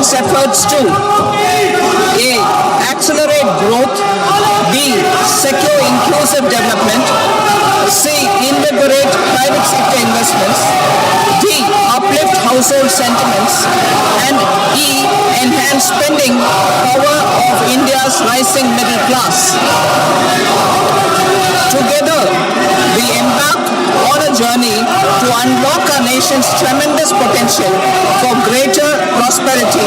these efforts to A. Accelerate growth, B. Secure inclusive development, C. Invigorate private sector investments, D. Uplift household sentiments, and E. Enhance spending power of India's rising middle class. Together, we embark on a journey to unlock our nation's tremendous potential for greater prosperity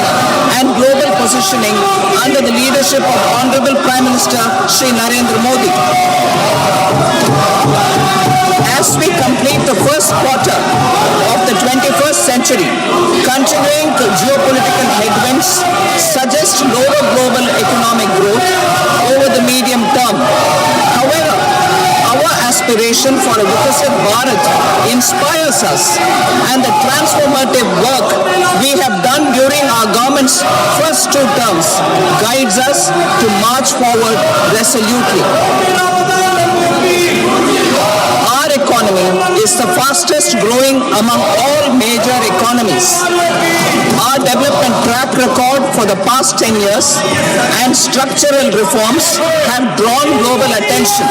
and global positioning under the leadership of Honorable Prime Minister Shri Narendra Modi. As we complete the first quarter of the 21st century, continuing geopolitical headwinds suggest lower global economic growth over the medium term. However, our aspiration for a Vikasit Bharat inspires us, and the transformative work we have done during our government's first 2 terms guides us to march forward resolutely. Our economy is the fastest growing among all major economies. Our development track record for the past 10 years and structural reforms have drawn global attention.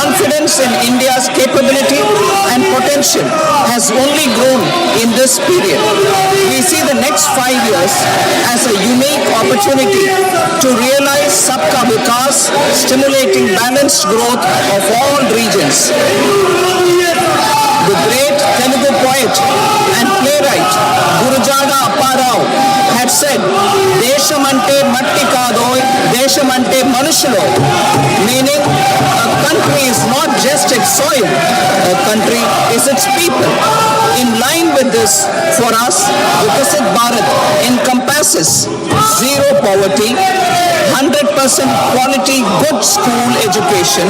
Confidence in India's capability and potential has only grown in this period. We see the next 5 years as a unique opportunity to realize Sabka Vikas, stimulating balanced growth of all regions. The great Telugu poet and playwright Gurujada Apparao had said, "Deshamante matti kadoy, deshamante manushalo," meaning a country is not just its soil, a country is its people. In line with this, for us, Vikasit Bharat encompasses zero poverty, 100% quality good school education,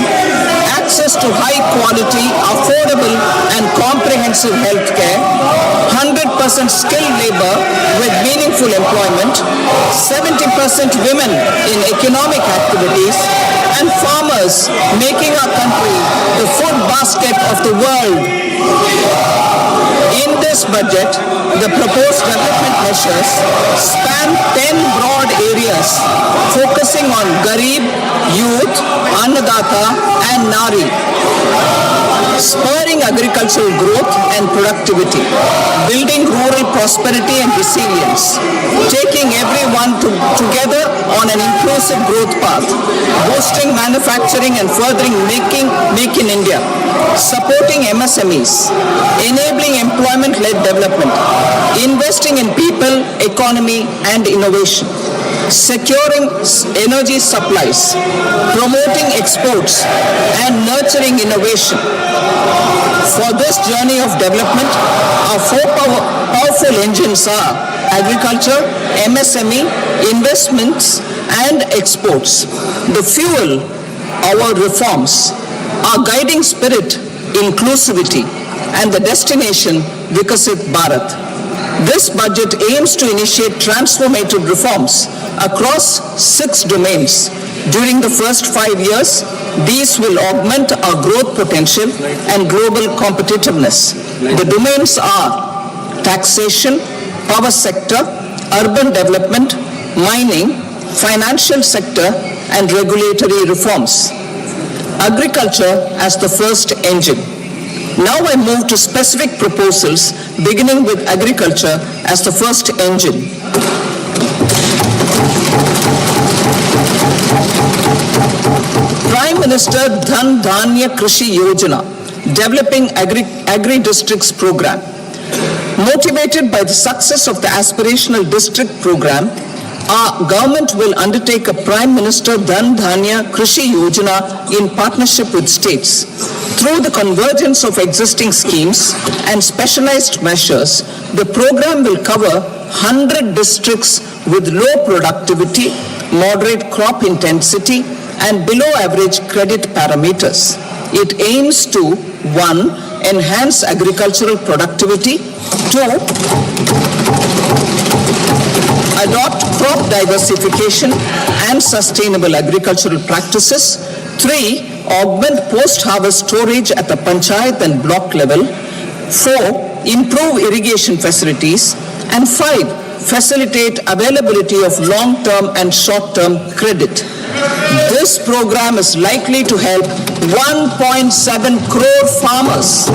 access to high quality, affordable and comprehensive health care, 100% skilled labor with meaningful employment, 70% women in economic activities, and farmers making our country the food basket of the world. In this budget, the proposed development measures span 10 broad areas focusing on Garib, Youth, Annadata and Nari, spurring agricultural growth and productivity, building rural prosperity and resilience, taking everyone together on an inclusive growth path, boosting manufacturing and furthering Make in India, supporting MSMEs, enabling employment-led development, investing in people, economy and innovation, securing energy supplies, promoting exports and nurturing innovation. For this journey of development, our 4 powerful engines are agriculture, MSME, investments and exports. The fuel, our reforms, our guiding spirit, inclusivity, and the destination, Vikasit Bharat. This budget aims to initiate transformative reforms across 6 domains. During the first 5 years, these will augment our growth potential and global competitiveness. The domains are taxation, power sector, urban development, mining, financial sector, and regulatory reforms. Agriculture as the first engine. Now I move to specific proposals, beginning with agriculture as the first engine. Prime Minister Dhan Dhanya Krishi Yojana, developing agri-districts program. Motivated by the success of the aspirational district program, our government will undertake a Prime Minister Dhan Dhanya Krishi Yojana in partnership with states. Through the convergence of existing schemes and specialized measures, the program will cover 100 districts with low productivity, moderate crop intensity, and below average credit parameters. It aims to 1. Enhance agricultural productivity, 2. Adopt crop diversification and sustainable agricultural practices, 3. Augment post-harvest storage at the panchayat and block level, 4. Improve irrigation facilities, and 5. facilitate availability of long-term and short-term credit. This program is likely to help 1.7 crore farmers.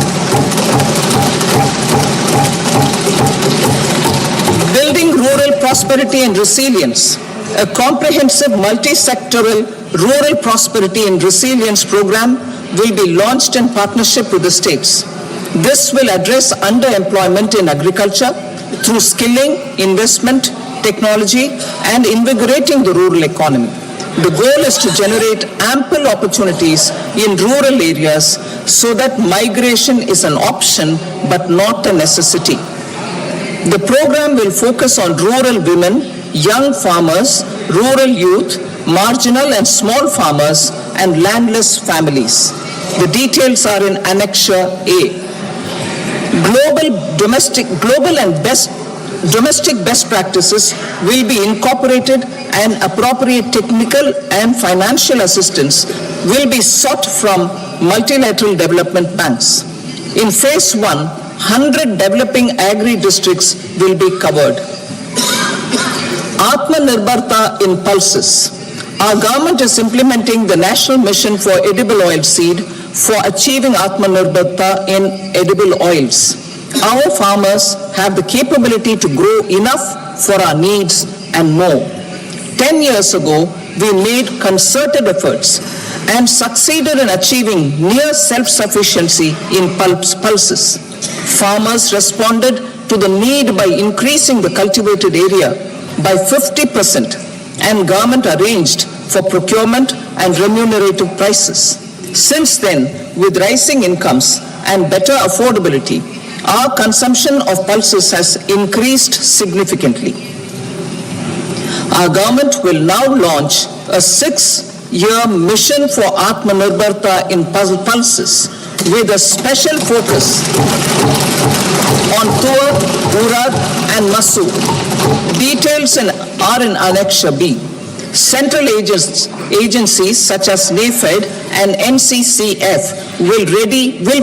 Building rural prosperity and resilience. A comprehensive multi-sectoral rural prosperity and resilience program will be launched in partnership with the states. This will address underemployment in agriculture through skilling, investment, technology, and invigorating the rural economy. The goal is to generate ample opportunities in rural areas so that migration is an option but not a necessity. The program will focus on rural women, young farmers, rural youth, marginal and small farmers, and landless families. The details are in Annexure A. Domestic best practices will be incorporated, and appropriate technical and financial assistance will be sought from multilateral development banks. In Phase 1, 100 developing agri-districts will be covered. Atmanirbharta in pulses. Our government is implementing the National Mission for Edible Oilseed for achieving Atmanirbharta in edible oils. Our farmers have the capability to grow enough for our needs and more. 10 years ago, we made concerted efforts and succeeded in achieving near self-sufficiency in pulses. Farmers responded to the need by increasing the cultivated area by 50%, and government arranged for procurement and remunerative prices. Since then, with rising incomes and better affordability, our consumption of pulses has increased significantly. Our government will now launch a 6-year mission for Atmanirbharta in pulses with a special focus on Tur, Urad and Masoor. Details are in Annexure B. Central agencies such as NAFED and NCCF will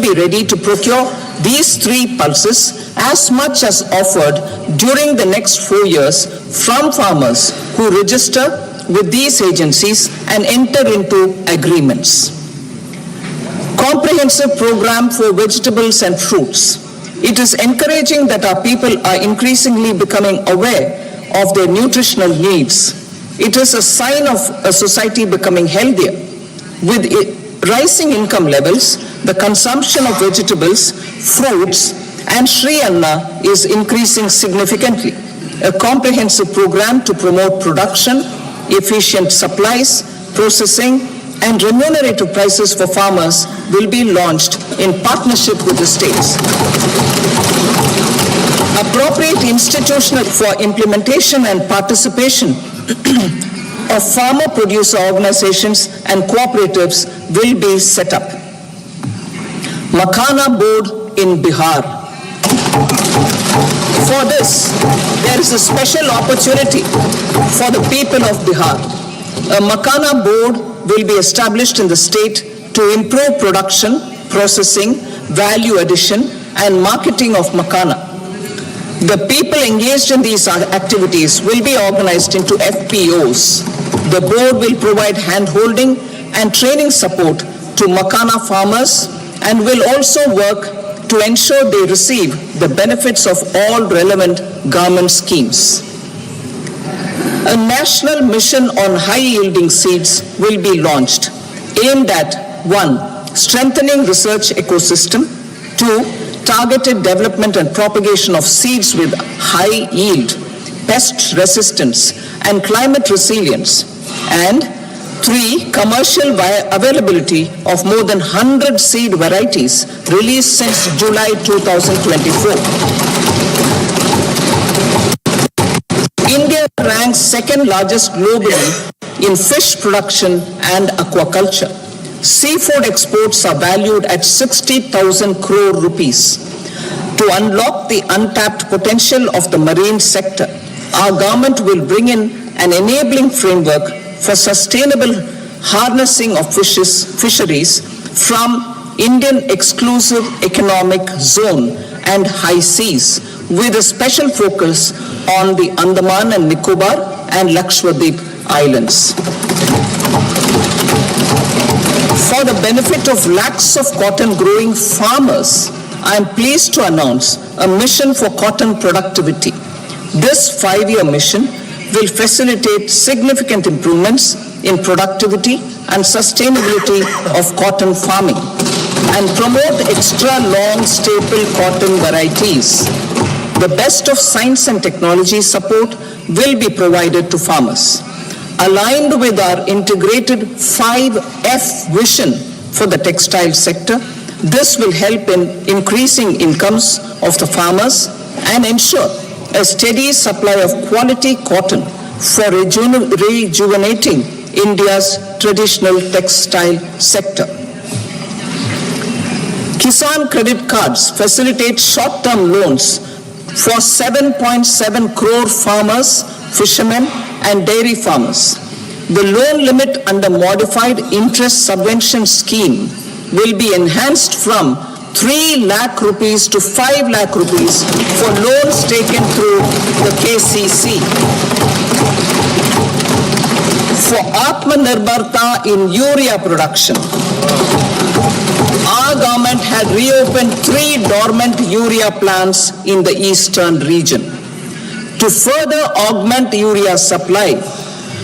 be ready to procure these 3 pulses as much as offered during the next 4 years from farmers who register with these agencies and enter into agreements. Comprehensive program for vegetables and fruits. It is encouraging that our people are increasingly becoming aware of their nutritional needs. It is a sign of a society becoming healthier. With rising income levels, the consumption of vegetables, fruits, and Shri Anna is increasing significantly. A comprehensive program to promote production, efficient supplies, processing, and remunerative prices for farmers will be launched in partnership with the states. Appropriate institutional for implementation and participation of farmer producer organizations and cooperatives will be set up. Makhana Board in Bihar. For this, there is a special opportunity for the people of Bihar. A Makhana Board will be established in the state to improve production, processing, value addition, and marketing of makhana. The people engaged in these activities will be organized into FPOs. The board will provide hand-holding and training support to makhana farmers and will also work to ensure they receive the benefits of all relevant government schemes. A national mission on high-yielding seeds will be launched, aimed at 1. Strengthening research ecosystem, 2. Targeted development and propagation of seeds with high yield, pest resistance, and climate resilience, and 3. Commercial availability of more than 100 seed varieties released since July 2024. India ranks second largest globally in fish production and aquaculture. Seafood exports are valued at 60,000 crore rupees. To unlock the untapped potential of the marine sector, our government will bring in an enabling framework for sustainable harnessing of fisheries from Indian Exclusive Economic Zone and high seas, with a special focus on the Andaman and Nicobar and Lakshadweep Islands. For the benefit of lakhs of cotton growing farmers, I am pleased to announce a mission for cotton productivity. This 5-year mission will facilitate significant improvements in productivity and sustainability of cotton farming and promote extra long staple cotton varieties. The best of science and technology support will be provided to farmers. Aligned with our integrated 5F vision for the textile sector, this will help in increasing incomes of the farmers and ensure a steady supply of quality cotton for rejuvenating India's traditional textile sector. Kisan credit cards facilitate short-term loans for 7.7 crore farmers, fishermen, and dairy farmers. The loan limit under modified interest subvention scheme will be enhanced from 3 lakh rupees to 5 lakh rupees for loans taken through the KCC. For Atmanirbharta in urea production, our government had reopened 3 dormant urea plants in the eastern region. To further augment urea supply,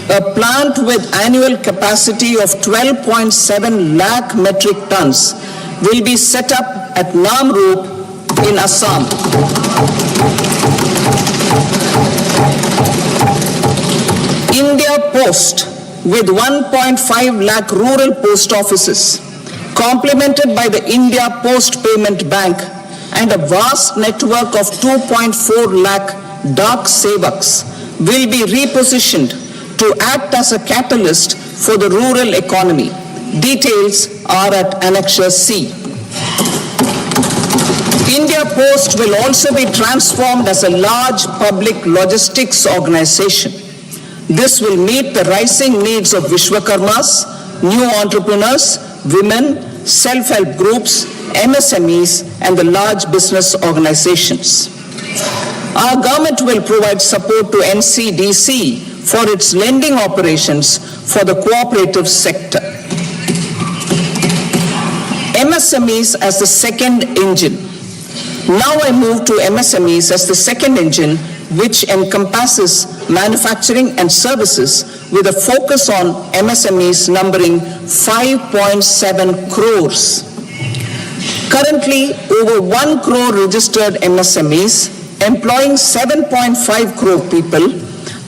a plant with annual capacity of 12.7 lakh metric tons will be set up at Namrup in Assam. India Post, with 1.5 lakh rural post offices, complemented by the India Post Payment Bank and a vast network of 2.4 lakh Dak Sevaks, will be repositioned to act as a catalyst for the rural economy. Details are at Annexure C. India Post will also be transformed as a large public logistics organization. This will meet the rising needs of Vishwakarmas, new entrepreneurs, women, self-help groups, MSMEs, and the large business organizations. Our government will provide support to NCDC for its lending operations for the cooperative sector. MSMEs as the second engine. Now I move to MSMEs as the second engine, which encompasses manufacturing and services with a focus on MSMEs numbering 5.7 crores. Currently, over 1 crore registered MSMEs, employing 7.5 crore people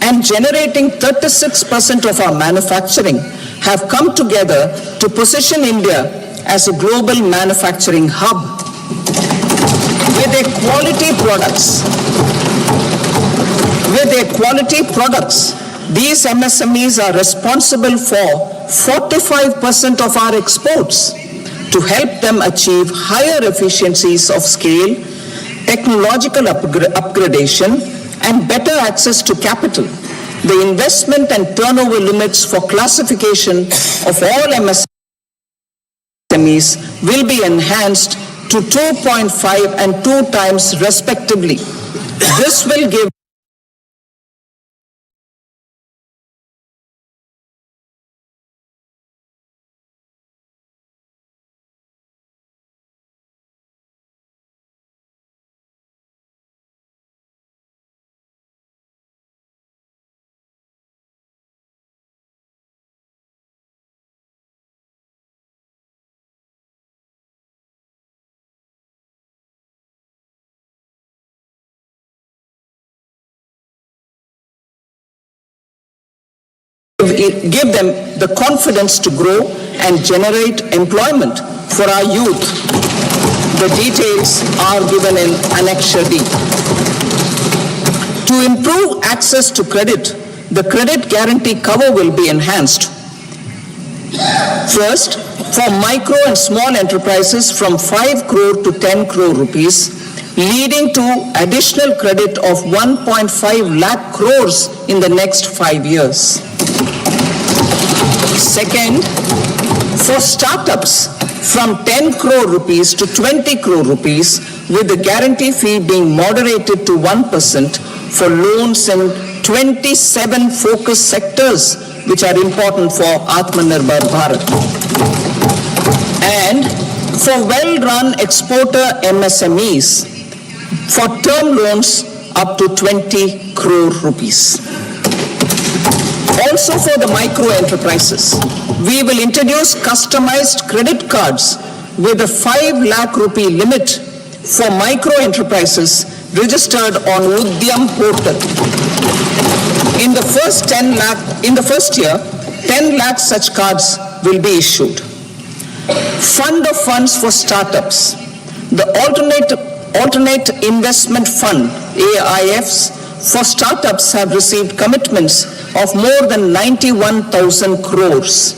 and generating 36% of our manufacturing, have come together to position India as a global manufacturing hub. With their quality products, these MSMEs are responsible for 45% of our exports. To help them achieve higher efficiencies of scale, technological upgradation, and better access to capital, the investment and turnover limits for classification of all MSMEs will be enhanced to 2.5 and 2 times respectively. This will give them the confidence to grow and generate employment for our youth. The details are given in Annexure D. To improve access to credit, the credit guarantee cover will be enhanced. First, for micro and small enterprises from 5 crore to 10 crore rupees, leading to additional credit of 1.5 lakh crores in the next 5 years. Second, for startups from 10 crore rupees to 20 crore rupees, with the guarantee fee being moderated to 1% for loans in 27 focus sectors which are important for Atmanirbhar Bharat. And for well-run exporter MSMEs, for term loans up to 20 crore rupees. Also for the micro enterprises, we will introduce customized credit cards with a 5 lakh rupee limit for micro enterprises registered on Udyam portal. In the first year, 10 lakh such cards will be issued. Fund of funds for startups. The Alternate Investment Fund, AIFs, for startups have received commitments of more than 91,000 crores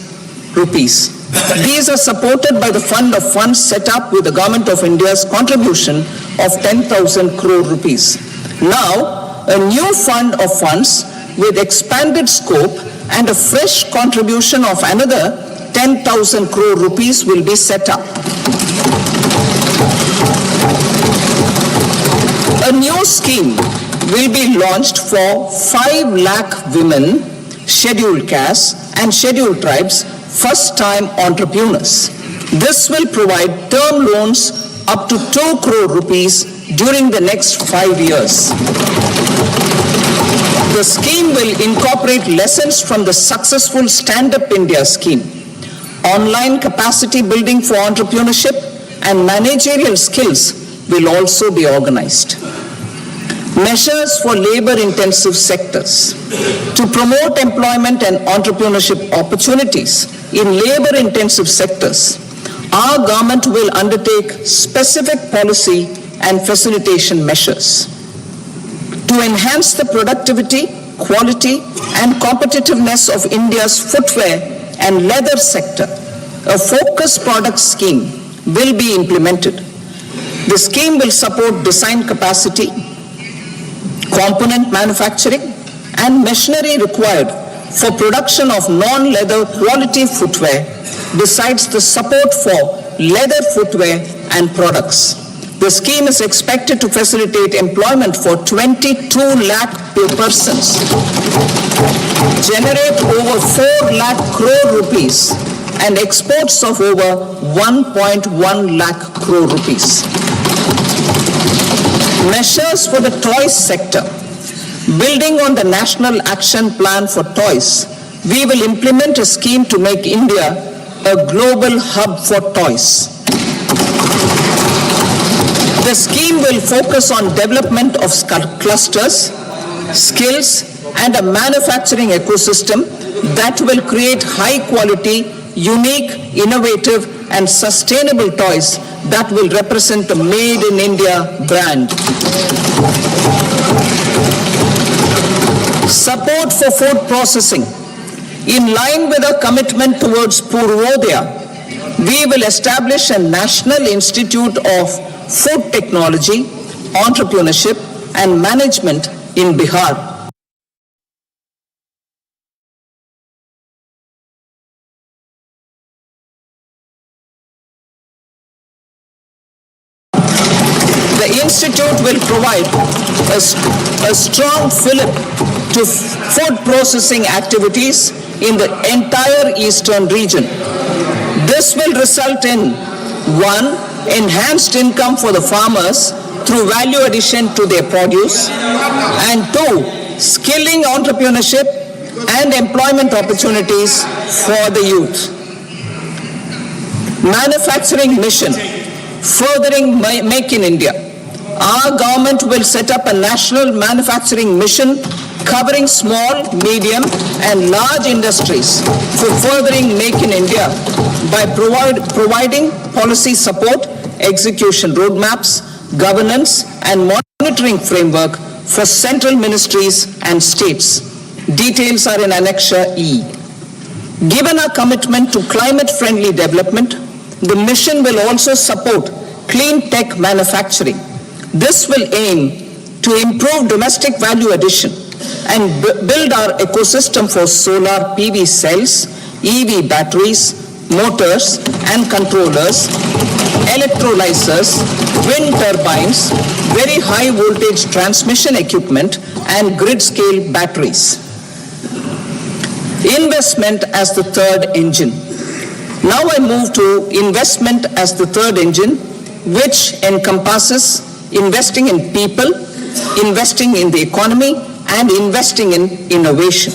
rupees. These are supported by the fund of funds set up with the Government of India's contribution of 10,000 crore rupees. Now, a new fund of funds with expanded scope and a fresh contribution of another 10,000 crore rupees will be set up. A new scheme will be launched for 5 lakh women, scheduled castes and scheduled tribes, first-time entrepreneurs. This will provide term loans up to 2 crore rupees during the next 5 years. The scheme will incorporate lessons from the successful Stand Up India scheme. Online capacity building for entrepreneurship and managerial skills will also be organized. Measures for labor-intensive sectors. To promote employment and entrepreneurship opportunities in labor-intensive sectors, our government will undertake specific policy and facilitation measures. To enhance the productivity, quality, and competitiveness of India's footwear and leather sector, a focused product scheme will be implemented. The scheme will support design capacity, component manufacturing, and machinery required for production of non-leather quality footwear, besides the support for leather footwear and products. The scheme is expected to facilitate employment for 22 lakh persons, generate over 4 lakh crore rupees, and exports of over 1.1 lakh crore rupees. Measures for the toys sector. Building on the National Action Plan for Toys, we will implement a scheme to make India a global hub for toys. The scheme will focus on development of clusters, skills, and a manufacturing ecosystem that will create high-quality, unique, innovative, and sustainable toys that will represent the Made in India brand. Support for food processing. In line with our commitment towards Purvodaya, we will establish a National Institute of Food Technology, Entrepreneurship, and Management in Bihar. The institute will provide a strong fillip to food processing activities in the entire eastern region. This will result in 1. Enhanced income for the farmers through value addition to their produce, and 2. Skilling entrepreneurship and employment opportunities for the youth. Manufacturing mission, furthering Make in India. Our government will set up a national manufacturing mission covering small, medium, and large industries for furthering Make in India by providing policy support, execution roadmaps, governance, and monitoring framework for central ministries and states. Details are in Annexure E. Given our commitment to climate-friendly development, the mission will also support clean tech manufacturing. This will aim to improve domestic value addition and build our ecosystem for solar PV cells, EV batteries, motors and controllers, electrolyzers, wind turbines, very high voltage transmission equipment, and grid scale batteries. Investment as the third engine. Now I move to investment as the third engine, which encompasses investing in people, investing in the economy, and investing in innovation.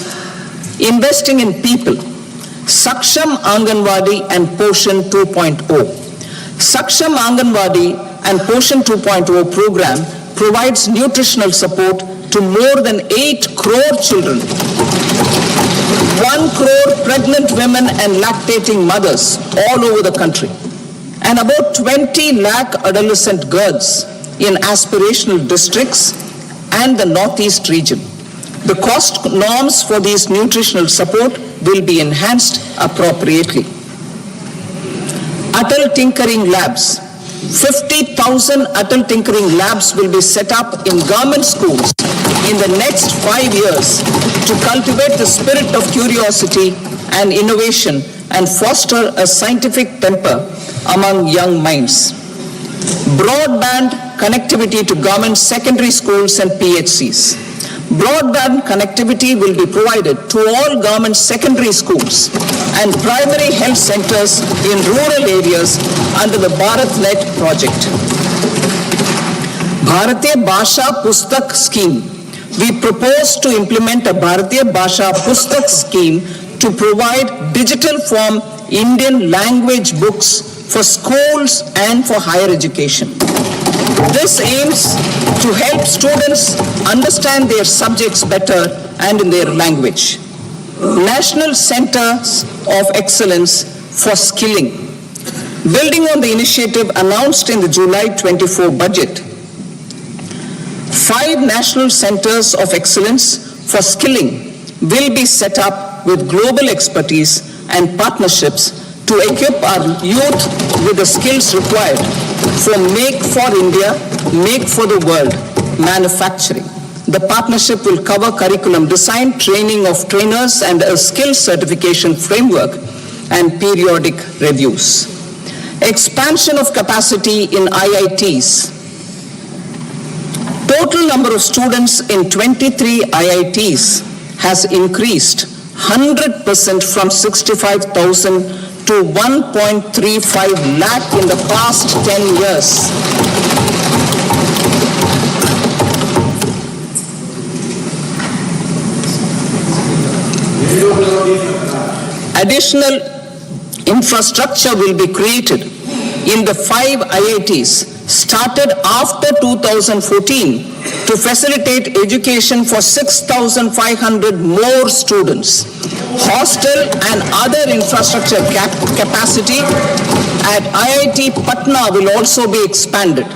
Investing in people. Saksham Anganwadi and Poshan 2.0. Saksham Anganwadi and Poshan 2.0 program provides nutritional support to more than 8 crore children, 1 crore pregnant women and lactating mothers all over the country, and about 20 lakh adolescent girls in aspirational districts and the Northeast region. The cost norms for these nutritional support will be enhanced appropriately. Atal Tinkering Labs. 50,000 Atal Tinkering Labs will be set up in government schools in the next 5 years to cultivate the spirit of curiosity and innovation and foster a scientific temper among young minds. Broadband connectivity to government secondary schools and PHCs. Broadband connectivity will be provided to all government secondary schools and primary health centers in rural areas under the BharatNet project. Bharatiya Bhasha Pustak Scheme. We propose to implement a Bharatiya Bhasha Pustak scheme to provide digital form Indian language books for schools and for higher education. This aims to help students understand their subjects better and in their language. National Centers of Excellence for Skilling. Building on the initiative announced in the July 24 budget, 5 national centers of excellence for skilling will be set up with global expertise and partnerships to equip our youth with the skills required for Make for India, Make for the World manufacturing. The partnership will cover curriculum design, training of trainers, and a skills certification framework and periodic reviews. Expansion of capacity in IITs. Total number of students in 23 IITs has increased 100% from 65,000 to 1.35 lakh in the past 10 years. Additional infrastructure will be created in the 5 IITs started after 2014 to facilitate education for 6,500 more students. Hostel and other infrastructure capacity at IIT Patna will also be expanded.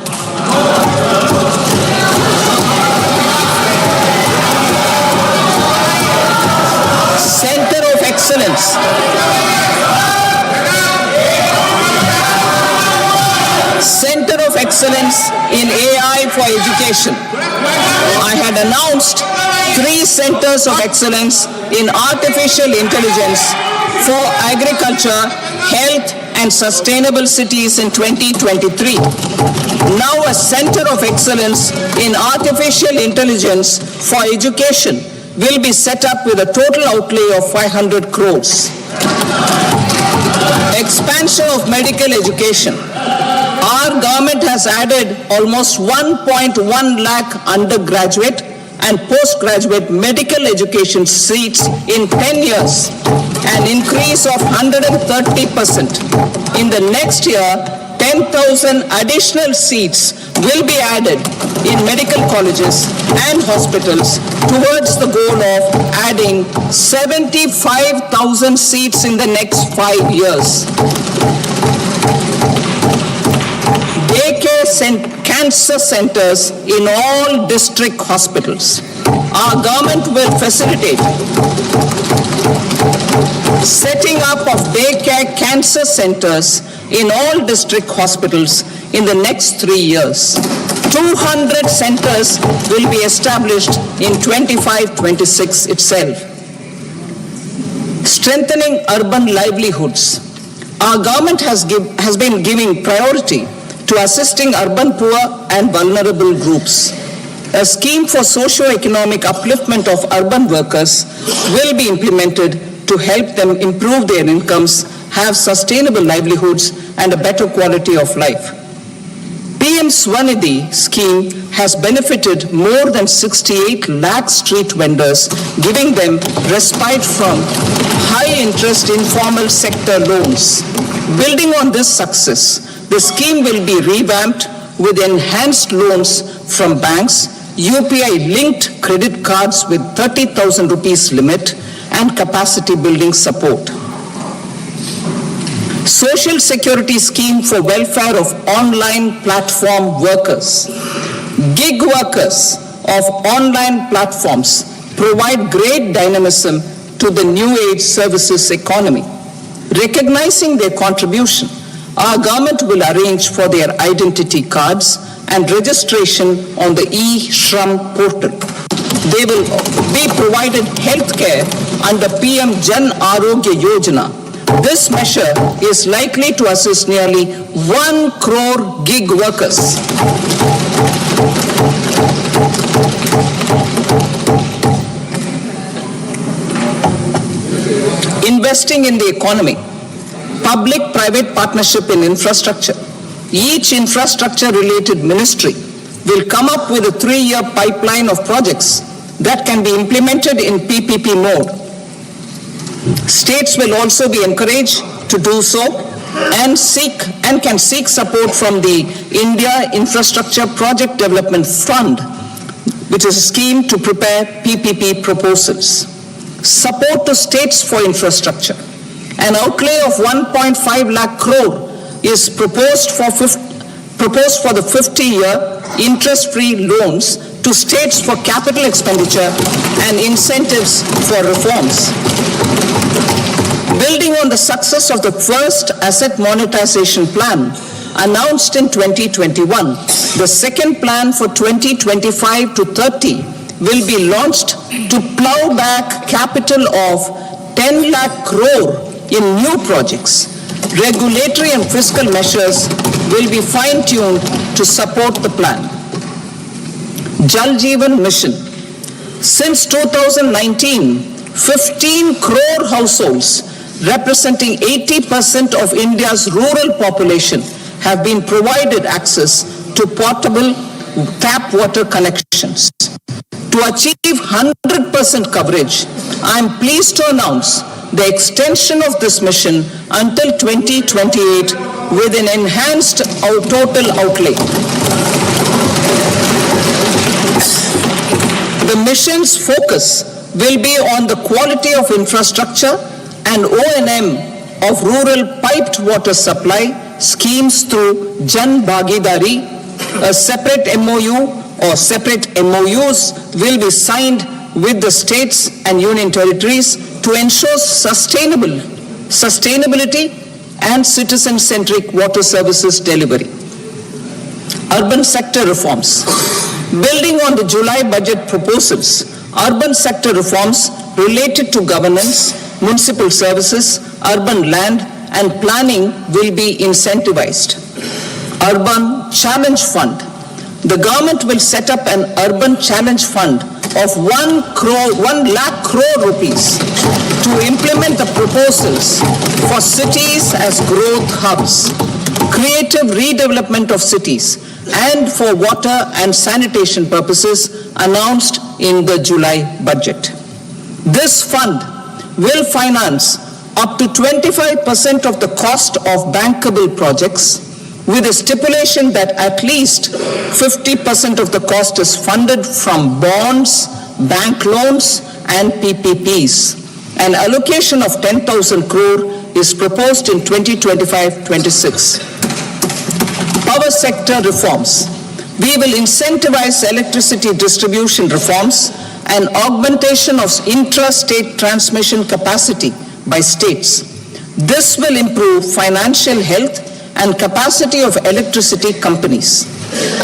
Center of Excellence. Center of Excellence in AI for Education. I had announced 3 centers of excellence in artificial intelligence for agriculture, health, and sustainable cities in 2023. Now a center of excellence in artificial intelligence for education will be set up with a total outlay of 500 crores. Expansion of medical education. Our government has added almost 1.1 lakh undergraduate and postgraduate medical education seats in 10 years, an increase of 130%. In the next year, 10,000 additional seats will be added in medical colleges and hospitals towards the goal of adding 75,000 seats in the next 5 years. Daycare cancer centers in all district hospitals. Our government will facilitate setting up of daycare cancer centers in all district hospitals in the next 3 years. 200 centers will be established in 25-26 itself. Strengthening urban livelihoods. Our government has been giving priority to assisting urban poor and vulnerable groups. A scheme for socio-economic upliftment of urban workers will be implemented to help them improve their incomes, have sustainable livelihoods, and a better quality of life. PM Swanidhi scheme has benefited more than 68 lakh street vendors, giving them respite from high-interest informal sector loans. Building on this success, the scheme will be revamped with enhanced loans from banks, UPI-linked credit cards with 30,000 rupees limit, and capacity building support. Social Security Scheme for welfare of online platform workers. Gig workers of online platforms provide great dynamism to the new age services economy. Recognizing their contribution, our government will arrange for their identity cards and registration on the e-Shram portal. They will be provided health care under PM Jan Arogya Yojana. This measure is likely to assist nearly 1 crore gig workers. Investing in the economy. Public-private partnership in infrastructure. Each infrastructure-related ministry will come up with a 3-year pipeline of projects that can be implemented in PPP mode. States will also be encouraged to do so and can seek support from the India Infrastructure Project Development Fund, which is a scheme to prepare PPP proposals. Support to states for infrastructure. An outlay of 1.5 lakh crore is proposed for the 50-year interest-free loans to states for capital expenditure and incentives for reforms. Building on the success of the first asset monetization plan announced in 2021, the second plan for 2025 to 30 will be launched to plow back capital of 10 lakh crore in new projects. Regulatory and fiscal measures will be fine-tuned to support the plan. Jal Jeevan Mission. Since 2019, 15 crore households representing 80% of India's rural population have been provided access to portable tap water connections. To achieve 100% coverage, I am pleased to announce the extension of this mission until 2028 with an enhanced total outlay. The mission's focus will be on the quality of infrastructure and O&M of rural piped water supply schemes through Jan Bhagidari. A separate MOU or separate MOUs will be signed with the states and union territories to ensure sustainability and citizen-centric water services delivery. Urban sector reforms. Building on the July budget proposals, urban sector reforms related to governance, municipal services, urban land and planning will be incentivized. Urban Challenge Fund. The government will set up an urban challenge fund of 1 lakh crore rupees to implement the proposals for cities as growth hubs, creative redevelopment of cities, and for water and sanitation purposes announced in the July budget. This fund will finance up to 25% of the cost of bankable projects, with a stipulation that at least 50% of the cost is funded from bonds, bank loans, and PPPs. An allocation of 10,000 crore is proposed in 2025-26. Power sector reforms. We will incentivize electricity distribution reforms and augmentation of intra-state transmission capacity by states. This will improve financial health and capacity of electricity companies.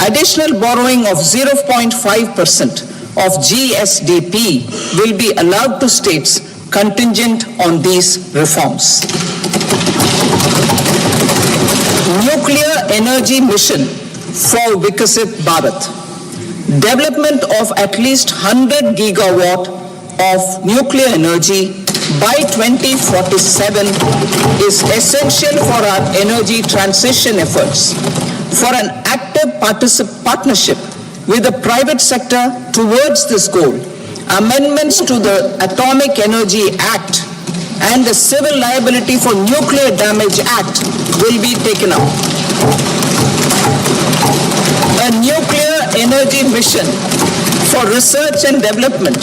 Additional borrowing of 0.5% of GSDP will be allowed to states contingent on these reforms. Nuclear energy mission for Vikasit Bharat. Development of at least 100 gigawatt of nuclear energy by 2047 is essential for our energy transition efforts. For an active partnership with the private sector towards this goal, amendments to the Atomic Energy Act and the Civil Liability for Nuclear Damage Act will be taken up. A nuclear energy mission for research and development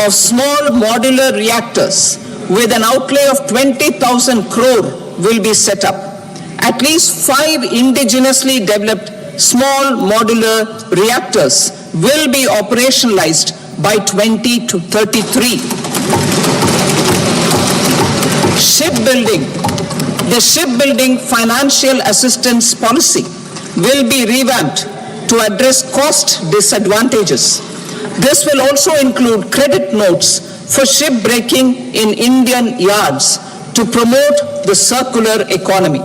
of small modular reactors with an outlay of 20,000 crore will be set up. At least 5 indigenously developed small modular reactors will be operationalized by 2033. Shipbuilding. The shipbuilding financial assistance policy will be revamped to address cost disadvantages. This will also include credit notes for shipbreaking in Indian yards to promote the circular economy.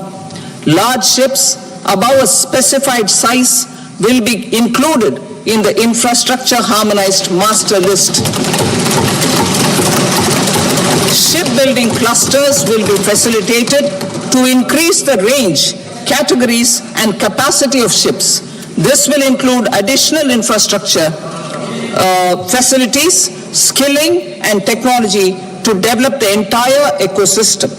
Large ships above a specified size will be included in the infrastructure harmonized master list. Shipbuilding clusters will be facilitated to increase the range, categories, and capacity of ships. This will include additional infrastructure, facilities, skilling, and technology to develop the entire ecosystem.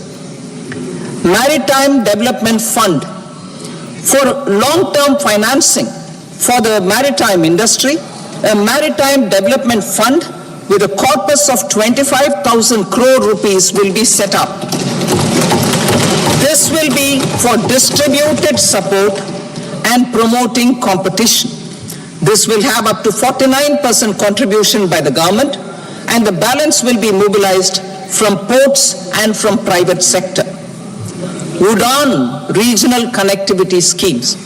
Maritime Development Fund. For long-term financing for the maritime industry, a Maritime Development Fund with a corpus of 25,000 crore rupees will be set up. This will be for distributed support and promoting competition. This will have up to 49% contribution by the government, and the balance will be mobilized from ports and from private sector. UDAN regional connectivity schemes.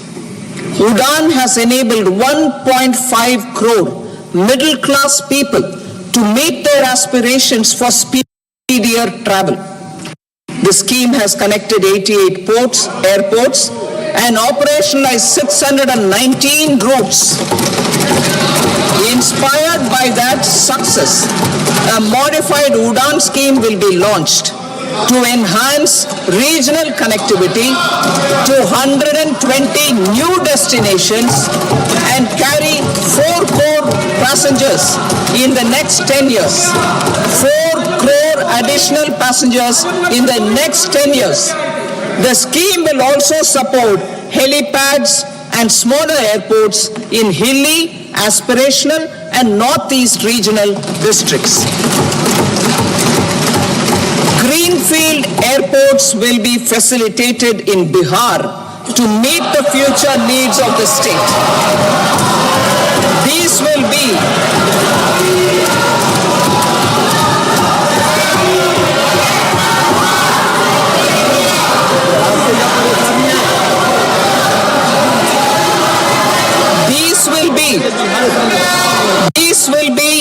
UDAN has enabled 1.5 crore middle-class people to meet their aspirations for speedier travel. The scheme has connected 88 airports, and operationalized 619 routes. Inspired by that success, a modified UDAN scheme will be launched to enhance regional connectivity to 120 new destinations and carry 4 crore passengers in the next 10 years. 4 crore additional passengers in the next 10 years. The scheme will also support helipads and smaller airports in hilly, aspirational, and northeast regional districts. Greenfield airports will be facilitated in Bihar to meet the future needs of the state. These will be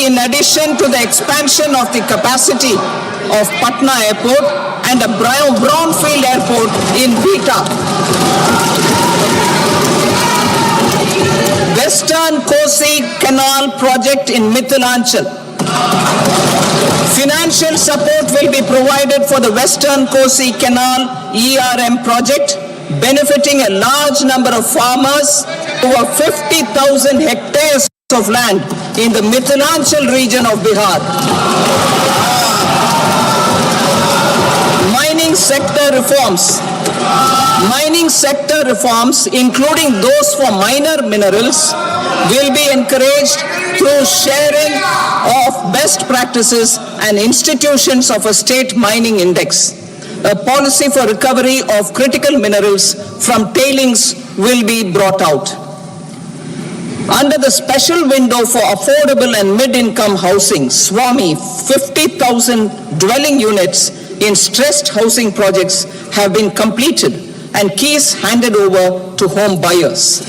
in addition to the expansion of the capacity of Patna Airport and a brownfield airport in Beta. Western Kosi Canal project in Mithilanchal. Financial support will be provided for the Western Kosi Canal ERM project, benefiting a large number of farmers, over 50,000 hectares of land in the Mithilanchal region of Bihar. Mining sector reforms. Mining sector reforms, including those for minor minerals, will be encouraged through sharing of best practices and institutions of a state mining index. A policy for recovery of critical minerals from tailings will be brought out. Under the special window for affordable and mid-income housing, SWAMI, 50,000 dwelling units in stressed housing projects have been completed and keys handed over to home buyers.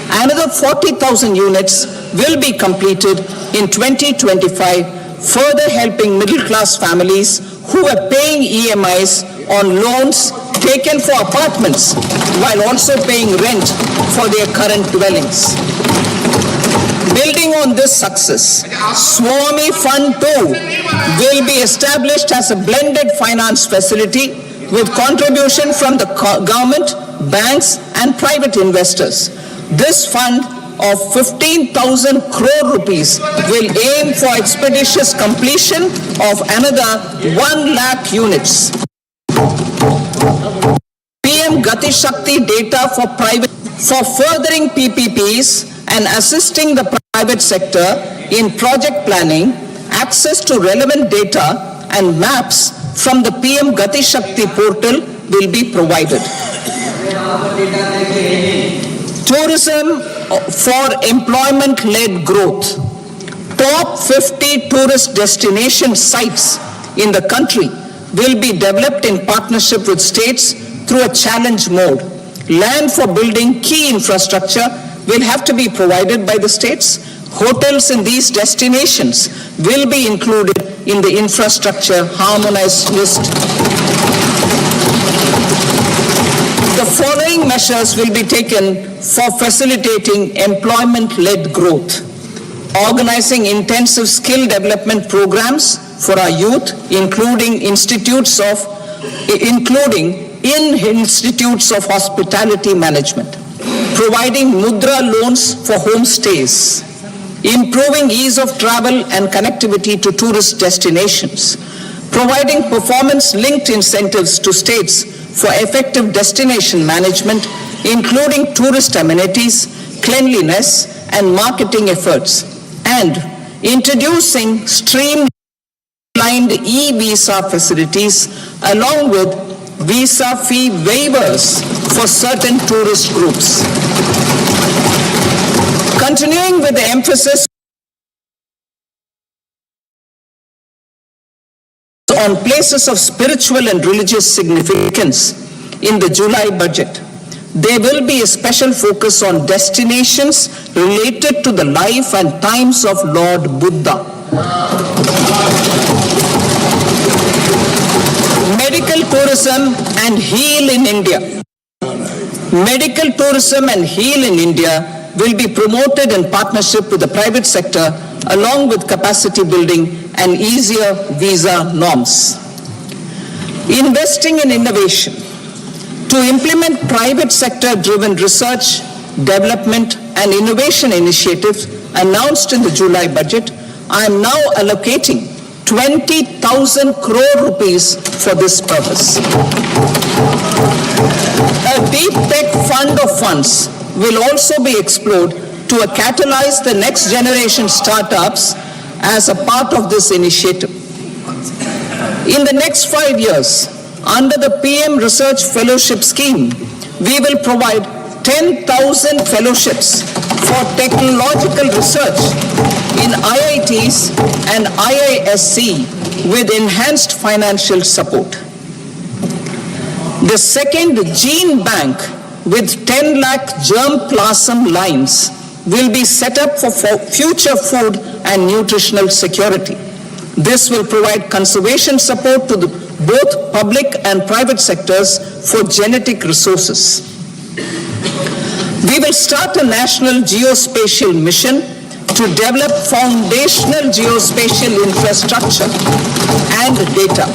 Another 40,000 units will be completed in 2025, further helping middle-class families who were paying EMIs on loans taken for apartments while also paying rent for their current dwellings. Building on this success, Swami Fund 2 will be established as a blended finance facility with contribution from the government, banks and private investors. This fund of 15,000 crore rupees will aim for expeditious completion of another 1 lakh units. PM Gati Shakti data for furthering PPPs and assisting the private sector in project planning, access to relevant data and maps from the PM Gati Shakti portal will be provided. Tourism for employment-led growth. Top 50 tourist destination sites in the country will be developed in partnership with states through a challenge mode. Land for building key infrastructure will have to be provided by the states. Hotels in these destinations will be included in the infrastructure harmonized list. The following measures will be taken for facilitating employment-led growth. Organizing intensive skill development programs for our youth, including in institutes of hospitality management. Providing mudra loans for homestays. Improving ease of travel and connectivity to tourist destinations. Providing performance-linked incentives to states for effective destination management, including tourist amenities, cleanliness, and marketing efforts. And introducing streamlined e-visa facilities along with visa fee waivers for certain tourist groups. Continuing with the emphasis on places of spiritual and religious significance in the July budget, there will be a special focus on destinations related to the life and times of Lord Buddha. Medical tourism and heal in India. Medical tourism and heal in India will be promoted in partnership with the private sector along with capacity building and easier visa norms. Investing in innovation. To implement private sector driven research, development and innovation initiatives announced in the July budget, I am now allocating 20,000 crore rupees for this purpose. A deep tech fund of funds will also be explored to catalyze the next generation startups as a part of this initiative. In the next 5 years, under the PM Research Fellowship Scheme, we will provide 10,000 fellowships for technological research in IITs and IISc with enhanced financial support. The second gene bank with 10 lakh germplasm lines will be set up for future food and nutritional security. This will provide conservation support to both public and private sectors for genetic resources. We will start a national geospatial mission to develop foundational geospatial infrastructure and data.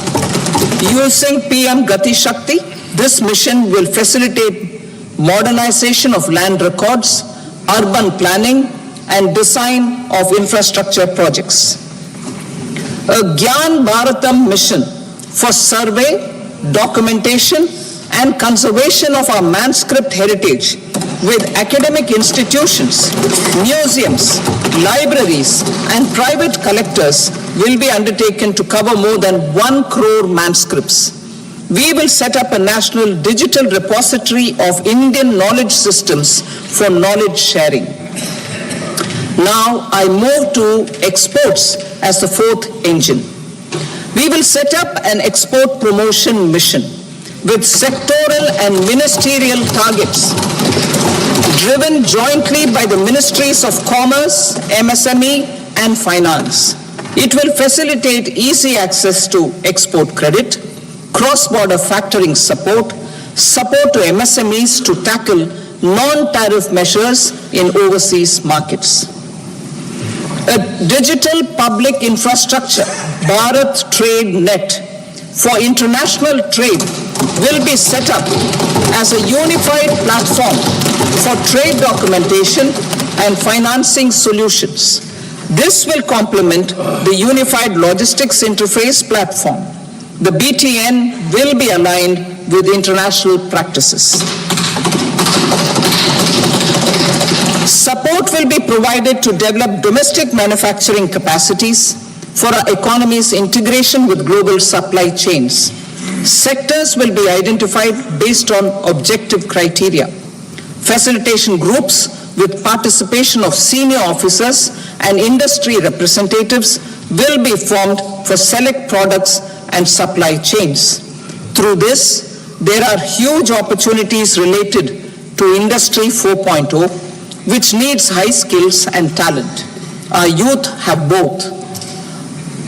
Using PM Gati Shakti, this mission will facilitate modernization of land records, urban planning, and design of infrastructure projects. A Gyan Bharatam mission for survey, documentation, and conservation of our manuscript heritage with academic institutions, museums, libraries, and private collectors will be undertaken to cover more than 1 crore manuscripts. We will set up a national digital repository of Indian knowledge systems for knowledge sharing. Now I move to exports as the fourth engine. We will set up an export promotion mission with sectoral and ministerial targets driven jointly by the Ministries of Commerce, MSME, and Finance. It will facilitate easy access to export credit, cross-border factoring support, support to MSMEs to tackle non-tariff measures in overseas markets. A digital public infrastructure, Bharat Trade Net, for international trade will be set up as a unified platform for trade documentation and financing solutions. This will complement the Unified Logistics Interface platform. The BTN will be aligned with international practices. Support will be provided to develop domestic manufacturing capacities for our economy's integration with global supply chains. Sectors will be identified based on objective criteria. Facilitation groups with participation of senior officers and industry representatives will be formed for select products and supply chains. Through this, there are huge opportunities related to Industry 4.0, which needs high skills and talent. Our youth have both.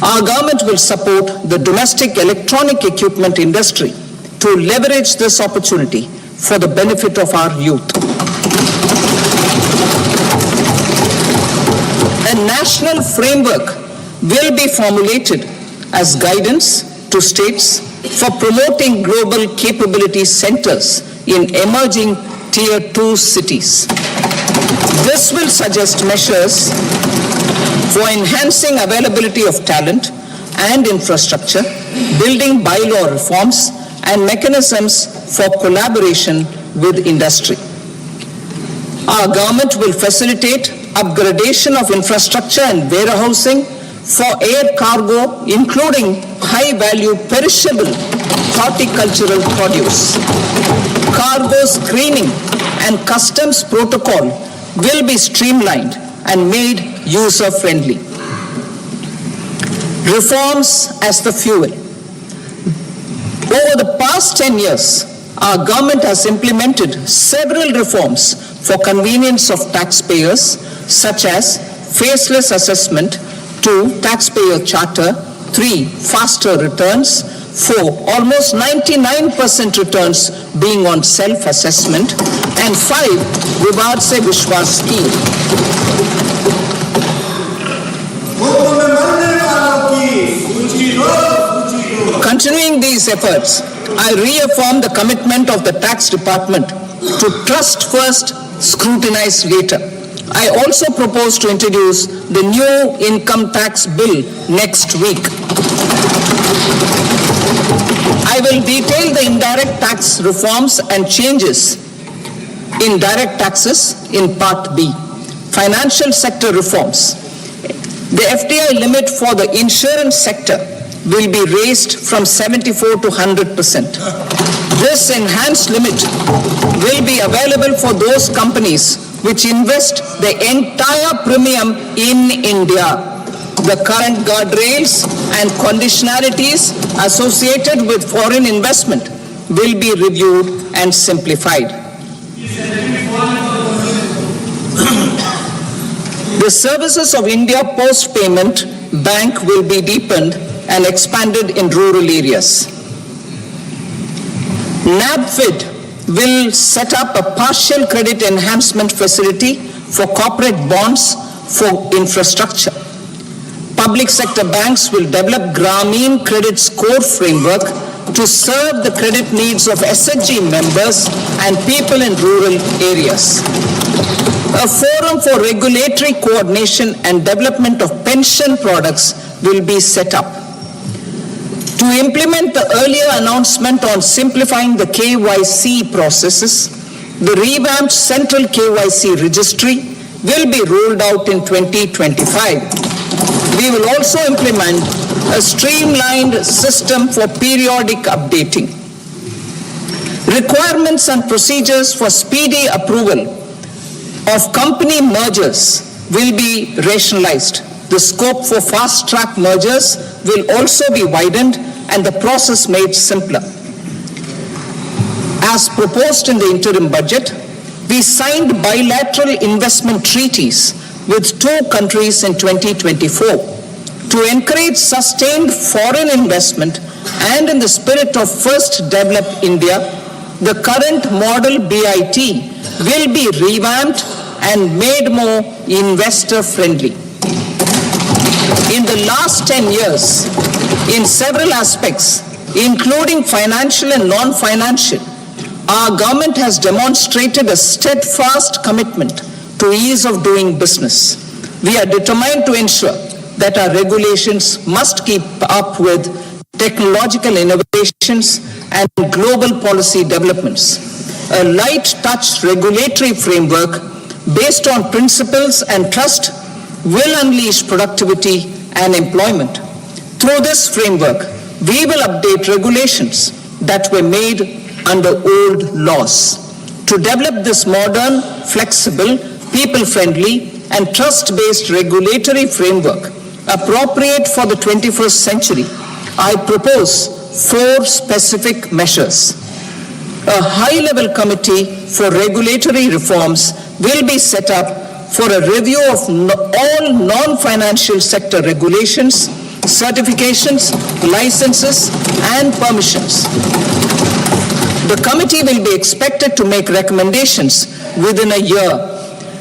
Our government will support the domestic electronic equipment industry to leverage this opportunity for the benefit of our youth. A national framework will be formulated as guidance to states for promoting global capability centers in emerging Tier 2 cities. This will suggest measures for enhancing availability of talent and infrastructure, building bylaw reforms, and mechanisms for collaboration with industry. Our government will facilitate upgradation of infrastructure and warehousing for air cargo, including high-value perishable horticultural produce. Cargo screening and customs protocol will be streamlined and made user-friendly. Reforms as the fuel. Over the past 10 years, our government has implemented several reforms for convenience of taxpayers, such as faceless assessment, 2, taxpayer charter, 3, faster returns, 4, almost 99% returns being on self-assessment, and 5, Vivad Se Vishwas scheme. Continuing these efforts, I reaffirm the commitment of the tax department to trust first, scrutinize later. I also propose to introduce the new income tax bill next week. I will detail the indirect tax reforms and changes in direct taxes in Part B. Financial sector reforms. The FDI limit for the insurance sector will be raised from 74 to 100%. This enhanced limit will be available for those companies which invest the entire premium in India. The current guardrails and conditionalities associated with foreign investment will be reviewed and simplified. The services of India Post Payment Bank will be deepened and expanded in rural areas. NABFID will set up a partial credit enhancement facility for corporate bonds for infrastructure. Public sector banks will develop Grameen Credit Score framework to serve the credit needs of SHG members and people in rural areas. A forum for regulatory coordination and development of pension products will be set up. To implement the earlier announcement on simplifying the KYC processes, the revamped Central KYC Registry will be rolled out in 2025. We will also implement a streamlined system for periodic updating. Requirements and procedures for speedy approval of company mergers will be rationalized. The scope for fast-track mergers will also be widened and the process made simpler. As proposed in the interim budget, we signed bilateral investment treaties with 2 countries in 2024. To encourage sustained foreign investment and in the spirit of First Develop India, the current model BIT will be revamped and made more investor-friendly. In the last 10 years, in several aspects, including financial and non-financial, our government has demonstrated a steadfast commitment to ease of doing business. We are determined to ensure that our regulations must keep up with technological innovations and global policy developments. A light touch regulatory framework based on principles and trust will unleash productivity and employment. Through this framework, we will update regulations that were made under old laws. To develop this modern, flexible, people-friendly, and trust-based regulatory framework appropriate for the 21st century, I propose 4 specific measures. A high-level committee for regulatory reforms will be set up for a review of all non-financial sector regulations, certifications, licenses, and permissions. The committee will be expected to make recommendations within a year.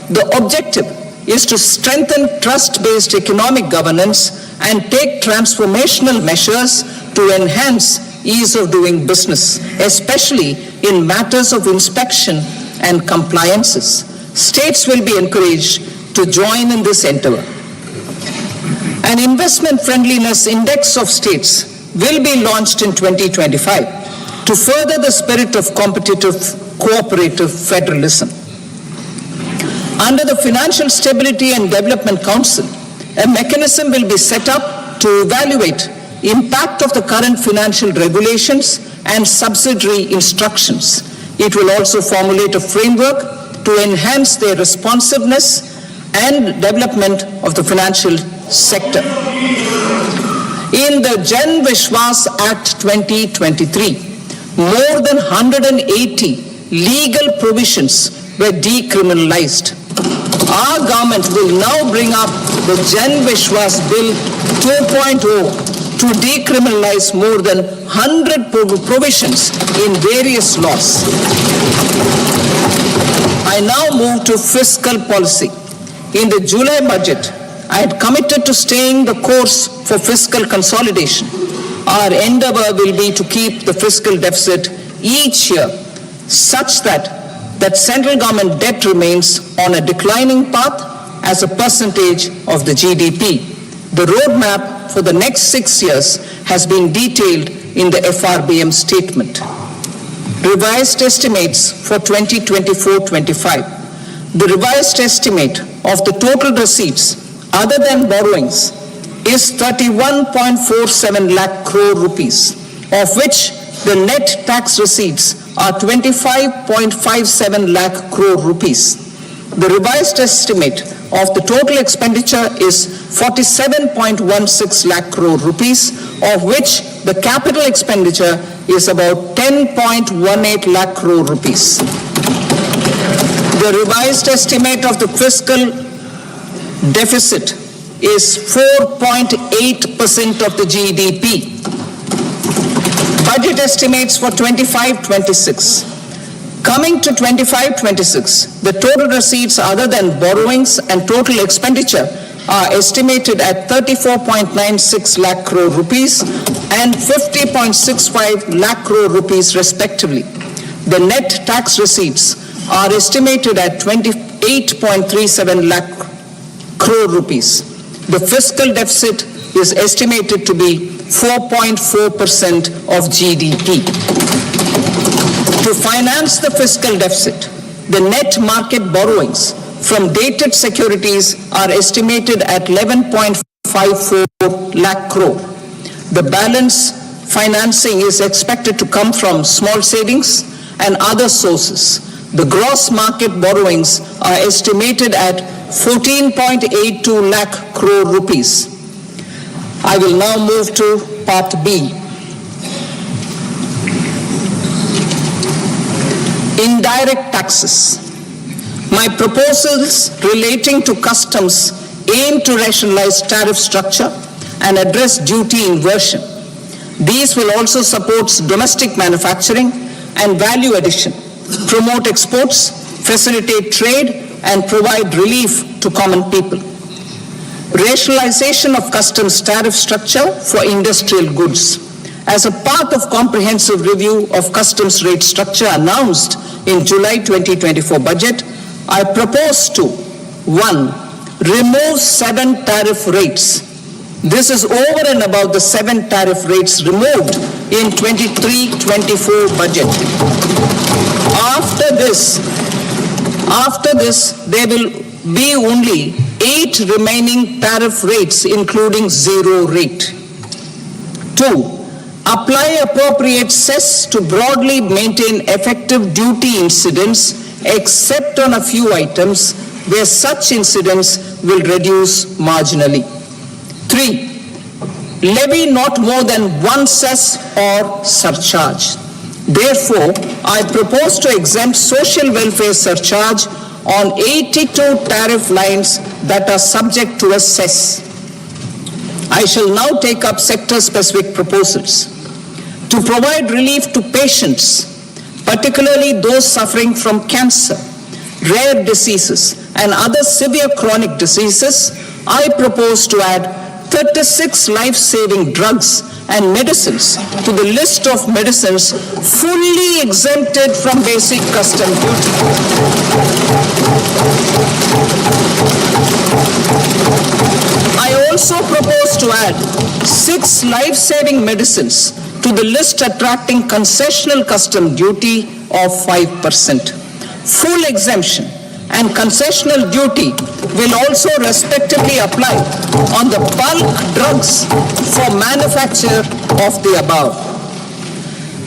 The objective is to strengthen trust-based economic governance and take transformational measures to enhance ease of doing business, especially in matters of inspection and compliances. States will be encouraged to join in this endeavor. An investment friendliness index of states will be launched in 2025 to further the spirit of competitive, cooperative federalism. Under the Financial Stability and Development Council, a mechanism will be set up to evaluate impact of the current financial regulations and subsidiary instructions. It will also formulate a framework to enhance their responsiveness and development of the financial sector. In the Jan Vishwas Act 2023, more than 180 legal provisions were decriminalized. Our government will now bring up the Jan Vishwas Bill 2.0 to decriminalize more than 100 provisions in various laws. I now move to fiscal policy. In the July budget, I had committed to staying the course for fiscal consolidation. Our endeavor will be to keep the fiscal deficit each year such that central government debt remains on a declining path as a percentage of the GDP. The roadmap for the next 6 years has been detailed in the FRBM statement. Revised estimates for 2024-25. The revised estimate of the total receipts other than borrowings is 31.47 lakh crore rupees, of which the net tax receipts are 25.57 lakh crore rupees. The revised estimate of the total expenditure is 47.16 lakh crore rupees, of which the capital expenditure is about 10.18 lakh crore rupees. The revised estimate of the fiscal deficit is 4.8% of the GDP. Budget estimates for 25-26. Coming to 25-26, the total receipts other than borrowings and total expenditure are estimated at 34.96 lakh crore rupees and 50.65 lakh crore rupees respectively. The net tax receipts are estimated at 28.37 lakh crore rupees. The fiscal deficit is estimated to be 4.4% of GDP. To finance the fiscal deficit, the net market borrowings from dated securities are estimated at 11.54 lakh crore. The balance financing is expected to come from small savings and other sources. The gross market borrowings are estimated at 14.82 lakh crore rupees. I will now move to Part B. Indirect taxes. My proposals relating to customs aim to rationalize tariff structure, and address duty inversion. These will also support domestic manufacturing and value addition, promote exports, facilitate trade, and provide relief to common people. Rationalization of customs tariff structure for industrial goods. As a part of comprehensive review of customs rate structure announced in July 2024 budget, I propose to 1. Remove 7 tariff rates. This is over and above the 7 tariff rates removed in 23-24 budget. After this, there will be only 8 remaining tariff rates, including 0 rate. 2. Apply appropriate cess to broadly maintain effective duty incidence, except on a few items where such incidence will reduce marginally. 3. Levy not more than 1 cess or surcharge. Therefore, I propose to exempt social welfare surcharge on 82 tariff lines that are subject to a cess. I shall now take up sector-specific proposals. To provide relief to patients, particularly those suffering from cancer, rare diseases, and other severe chronic diseases, I propose to add 36 life-saving drugs and medicines to the list of medicines fully exempted from basic custom duty. I also propose to add 6 life-saving medicines to the list attracting concessional custom duty of 5%. Full exemption and concessional duty will also respectively apply on the bulk drugs for manufacture of the above.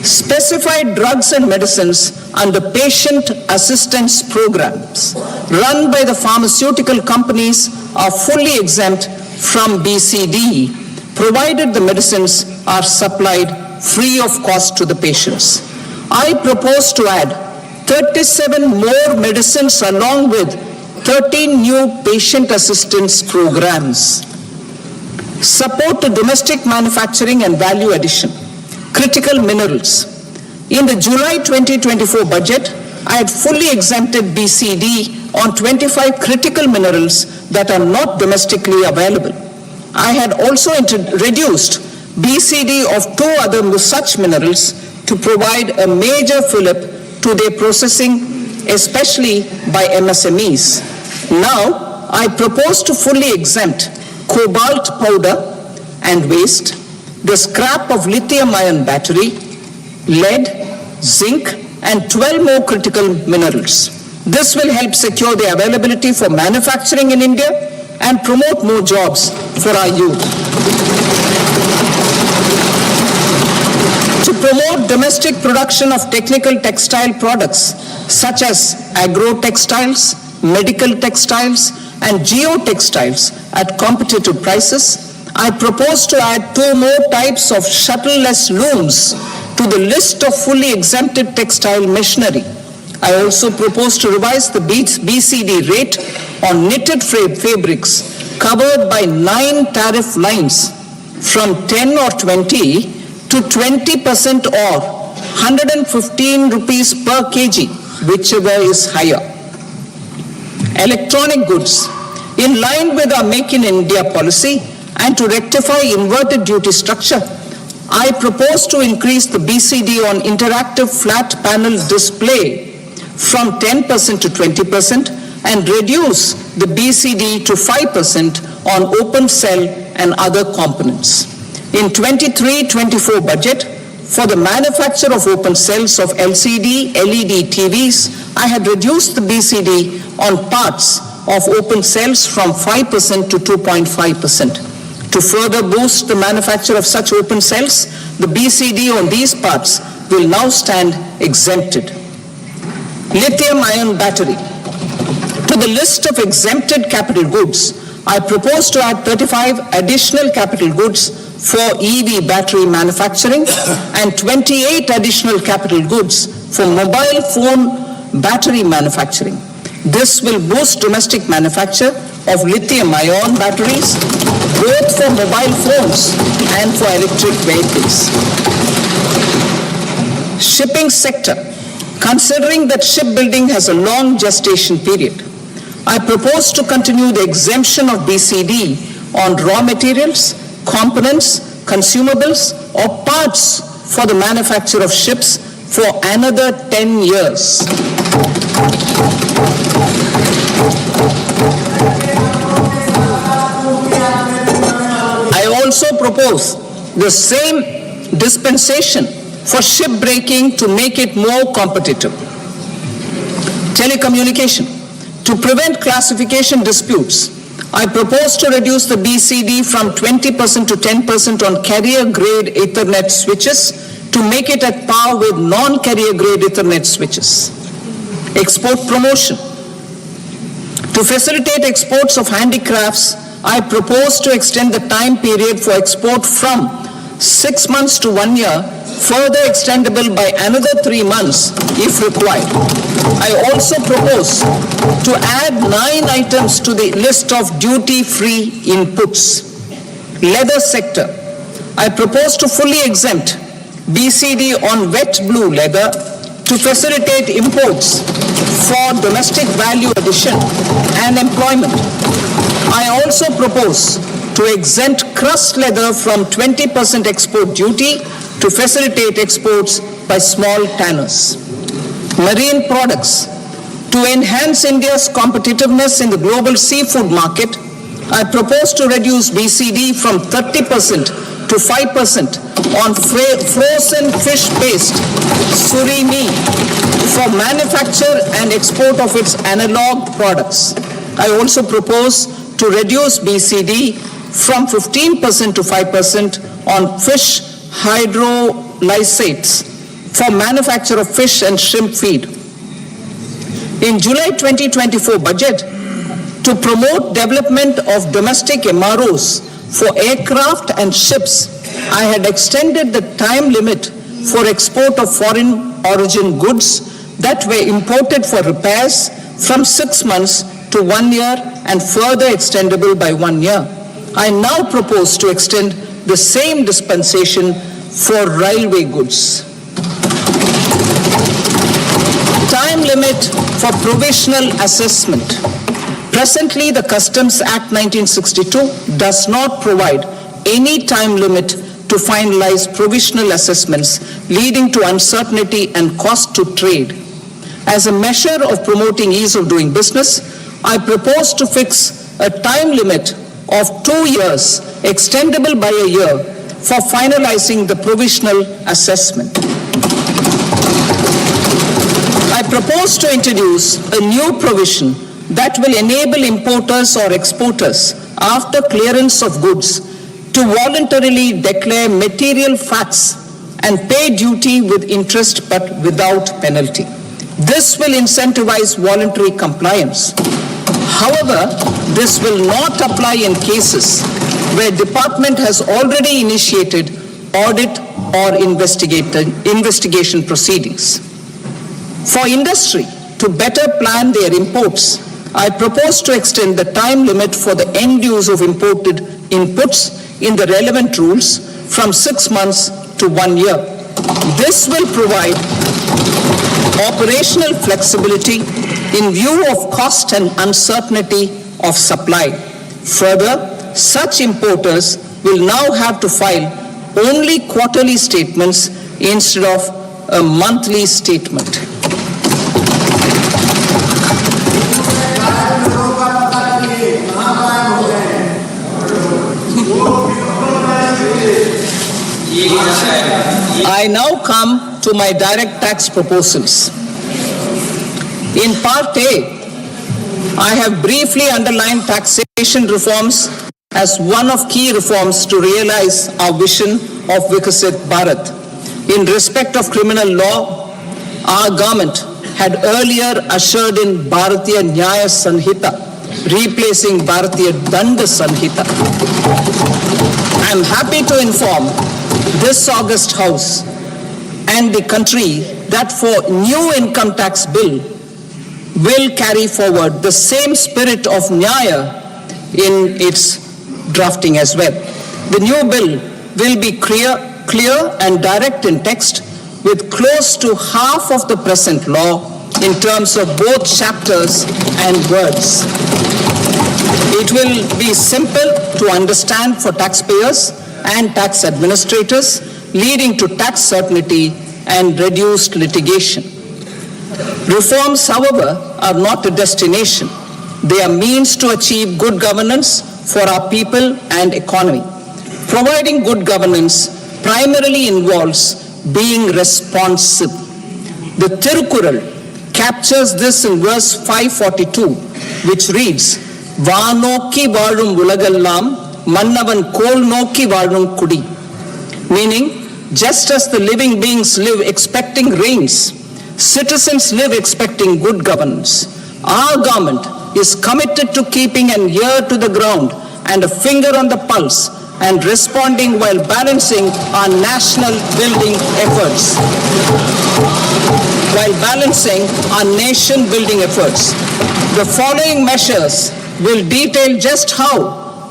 Specified drugs and medicines under patient assistance programs run by the pharmaceutical companies are fully exempt from BCD, provided the medicines are supplied free of cost to the patients. I propose to add 37 more medicines along with 13 new patient assistance programs. Support to domestic manufacturing and value addition. Critical minerals. In the July 2024 budget, I had fully exempted BCD on 25 critical minerals that are not domestically available. I had also reduced BCD of 2 other such minerals to provide a major fillip to their processing, especially by MSMEs. Now, I propose to fully exempt cobalt powder and waste, the scrap of lithium-ion battery, lead, zinc, and 12 more critical minerals. This will help secure the availability for manufacturing in India and promote more jobs for our youth. To promote domestic production of technical textile products such as agro-textiles, medical textiles, and geotextiles at competitive prices, I propose to add 2 more types of shuttle-less looms to the list of fully exempted textile machinery. I also propose to revise the BCD rate on knitted fabrics covered by 9 tariff lines from 10 or 20 to 20% or 115 rupees per kg, whichever is higher. Electronic goods. In line with our Make in India policy and to rectify inverted duty structure, I propose to increase the BCD on interactive flat panel display from 10% to 20% and reduce the BCD to 5% on open cell and other components. In 23-24 budget, for the manufacture of open cells of LCD, LED TVs, I had reduced the BCD on parts of open cells from 5% to 2.5%. To further boost the manufacture of such open cells, the BCD on these parts will now stand exempted. Lithium-ion battery. To the list of exempted capital goods, I propose to add 35 additional capital goods for EV battery manufacturing and 28 additional capital goods for mobile phone battery manufacturing. This will boost domestic manufacture of lithium-ion batteries both for mobile phones and for electric vehicles. Shipping sector. Considering that shipbuilding has a long gestation period, I propose to continue the exemption of BCD on raw materials, components, consumables, or parts for the manufacture of ships for another 10 years. I also propose the same dispensation for shipbreaking to make it more competitive. Telecommunication. To prevent classification disputes, I propose to reduce the BCD from 20% to 10% on carrier-grade Ethernet switches to make it at par with non-carrier-grade Ethernet switches. Export promotion. To facilitate exports of handicrafts, I propose to extend the time period for export from 6 months to 1 year, further extendable by another 3 months if required. I also propose to add 9 items to the list of duty-free inputs. Leather sector. I propose to fully exempt BCD on wet blue leather to facilitate imports for domestic value addition and employment. I also propose to exempt crust leather from 20% export duty to facilitate exports by small tanners. Marine products. To enhance India's competitiveness in the global seafood market, I propose to reduce BCD from 30% to 5% on frozen fish paste, surimi, for manufacture and export of its analog products. I also propose to reduce BCD from 15% to 5% on fish hydrolysates for manufacture of fish and shrimp feed. In July 2024 budget, to promote development of domestic MROs for aircraft and ships, I had extended the time limit for export of foreign origin goods that were imported for repairs from 6 months to 1 year and further extendable by 1 year. I now propose to extend the same dispensation for railway goods. Time limit for provisional assessment. Presently, the Customs Act 1962 does not provide any time limit to finalize provisional assessments, leading to uncertainty and cost to trade. As a measure of promoting ease of doing business, I propose to fix a time limit of 2 years, extendable by a year, for finalizing the provisional assessment. I propose to introduce a new provision that will enable importers or exporters, after clearance of goods, to voluntarily declare material facts and pay duty with interest but without penalty. This will incentivize voluntary compliance. However, this will not apply in cases where department has already initiated audit or investigation proceedings. For industry to better plan their imports, I propose to extend the time limit for the end use of imported inputs in the relevant rules from 6 months to 1 year. This will provide operational flexibility in view of cost and uncertainty of supply. Further, such importers will now have to file only quarterly statements instead of a monthly statement. I now come to my direct tax proposals. In Part A, I have briefly underlined taxation reforms as one of key reforms to realize our vision of Vikasit Bharat. In respect of criminal law, our government had earlier ushered in Bharatiya Nyaya Sanhita, replacing Bharatiya Danda Sanhita. I am happy to inform this august House and the country that for new income tax bill will carry forward the same spirit of Nyaya in its drafting as well. The new bill will be clear and direct in text, with close to half of the present law in terms of both chapters and words. It will be simple to understand for taxpayers and tax administrators, leading to tax certainty and reduced litigation. Reforms, however, are not a destination. They are means to achieve good governance for our people and economy. Providing good governance primarily involves being responsive. The Tirukural captures this in verse 542, which reads, "Vaanokki vaazhum ulagallam, mannavan kol nokki vaazhum kudi," meaning, just as the living beings live expecting rains, citizens live expecting good governance. Our government is committed to keeping an ear to the ground and a finger on the pulse and responding while balancing our national building efforts. The following measures will detail just how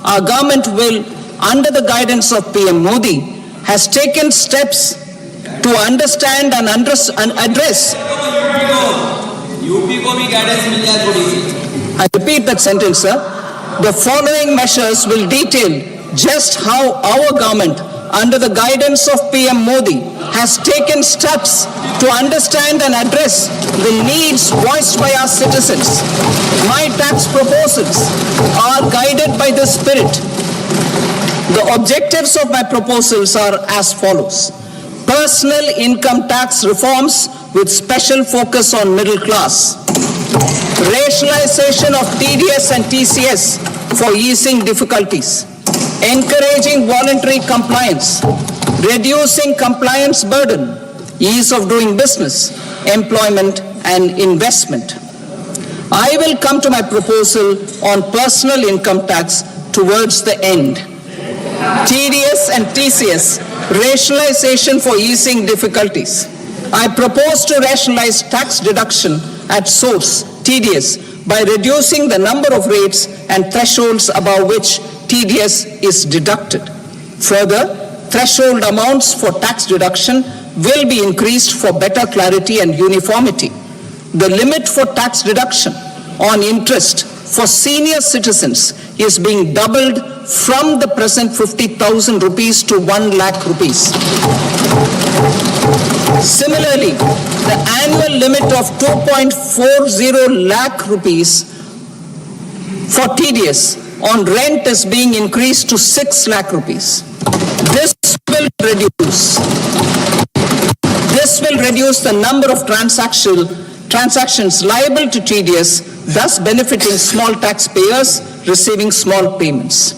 our government will, under the guidance of PM Modi, has taken steps to understand and address. I repeat that sentence, sir. The following measures will detail just how our government, under the guidance of PM Modi, has taken steps to understand and address the needs voiced by our citizens. My tax proposals are guided by this spirit. The objectives of my proposals are as follows. Personal income tax reforms with special focus on middle class. Rationalization of TDS and TCS for easing difficulties. Encouraging voluntary compliance. Reducing compliance burden. Ease of doing business. Employment and investment. I will come to my proposal on personal income tax towards the end. TDS and TCS, rationalization for easing difficulties. I propose to rationalize tax deduction at source, TDS, by reducing the number of rates and thresholds above which TDS is deducted. Further, threshold amounts for tax deduction will be increased for better clarity and uniformity. The limit for tax deduction on interest for senior citizens is being doubled from the present 50,000 rupees to 1 lakh rupees. Similarly, the annual limit of 2.40 lakh rupees for TDS on rent is being increased to 6 lakh rupees. This will reduce the number of transactions liable to TDS, thus benefiting small taxpayers receiving small payments.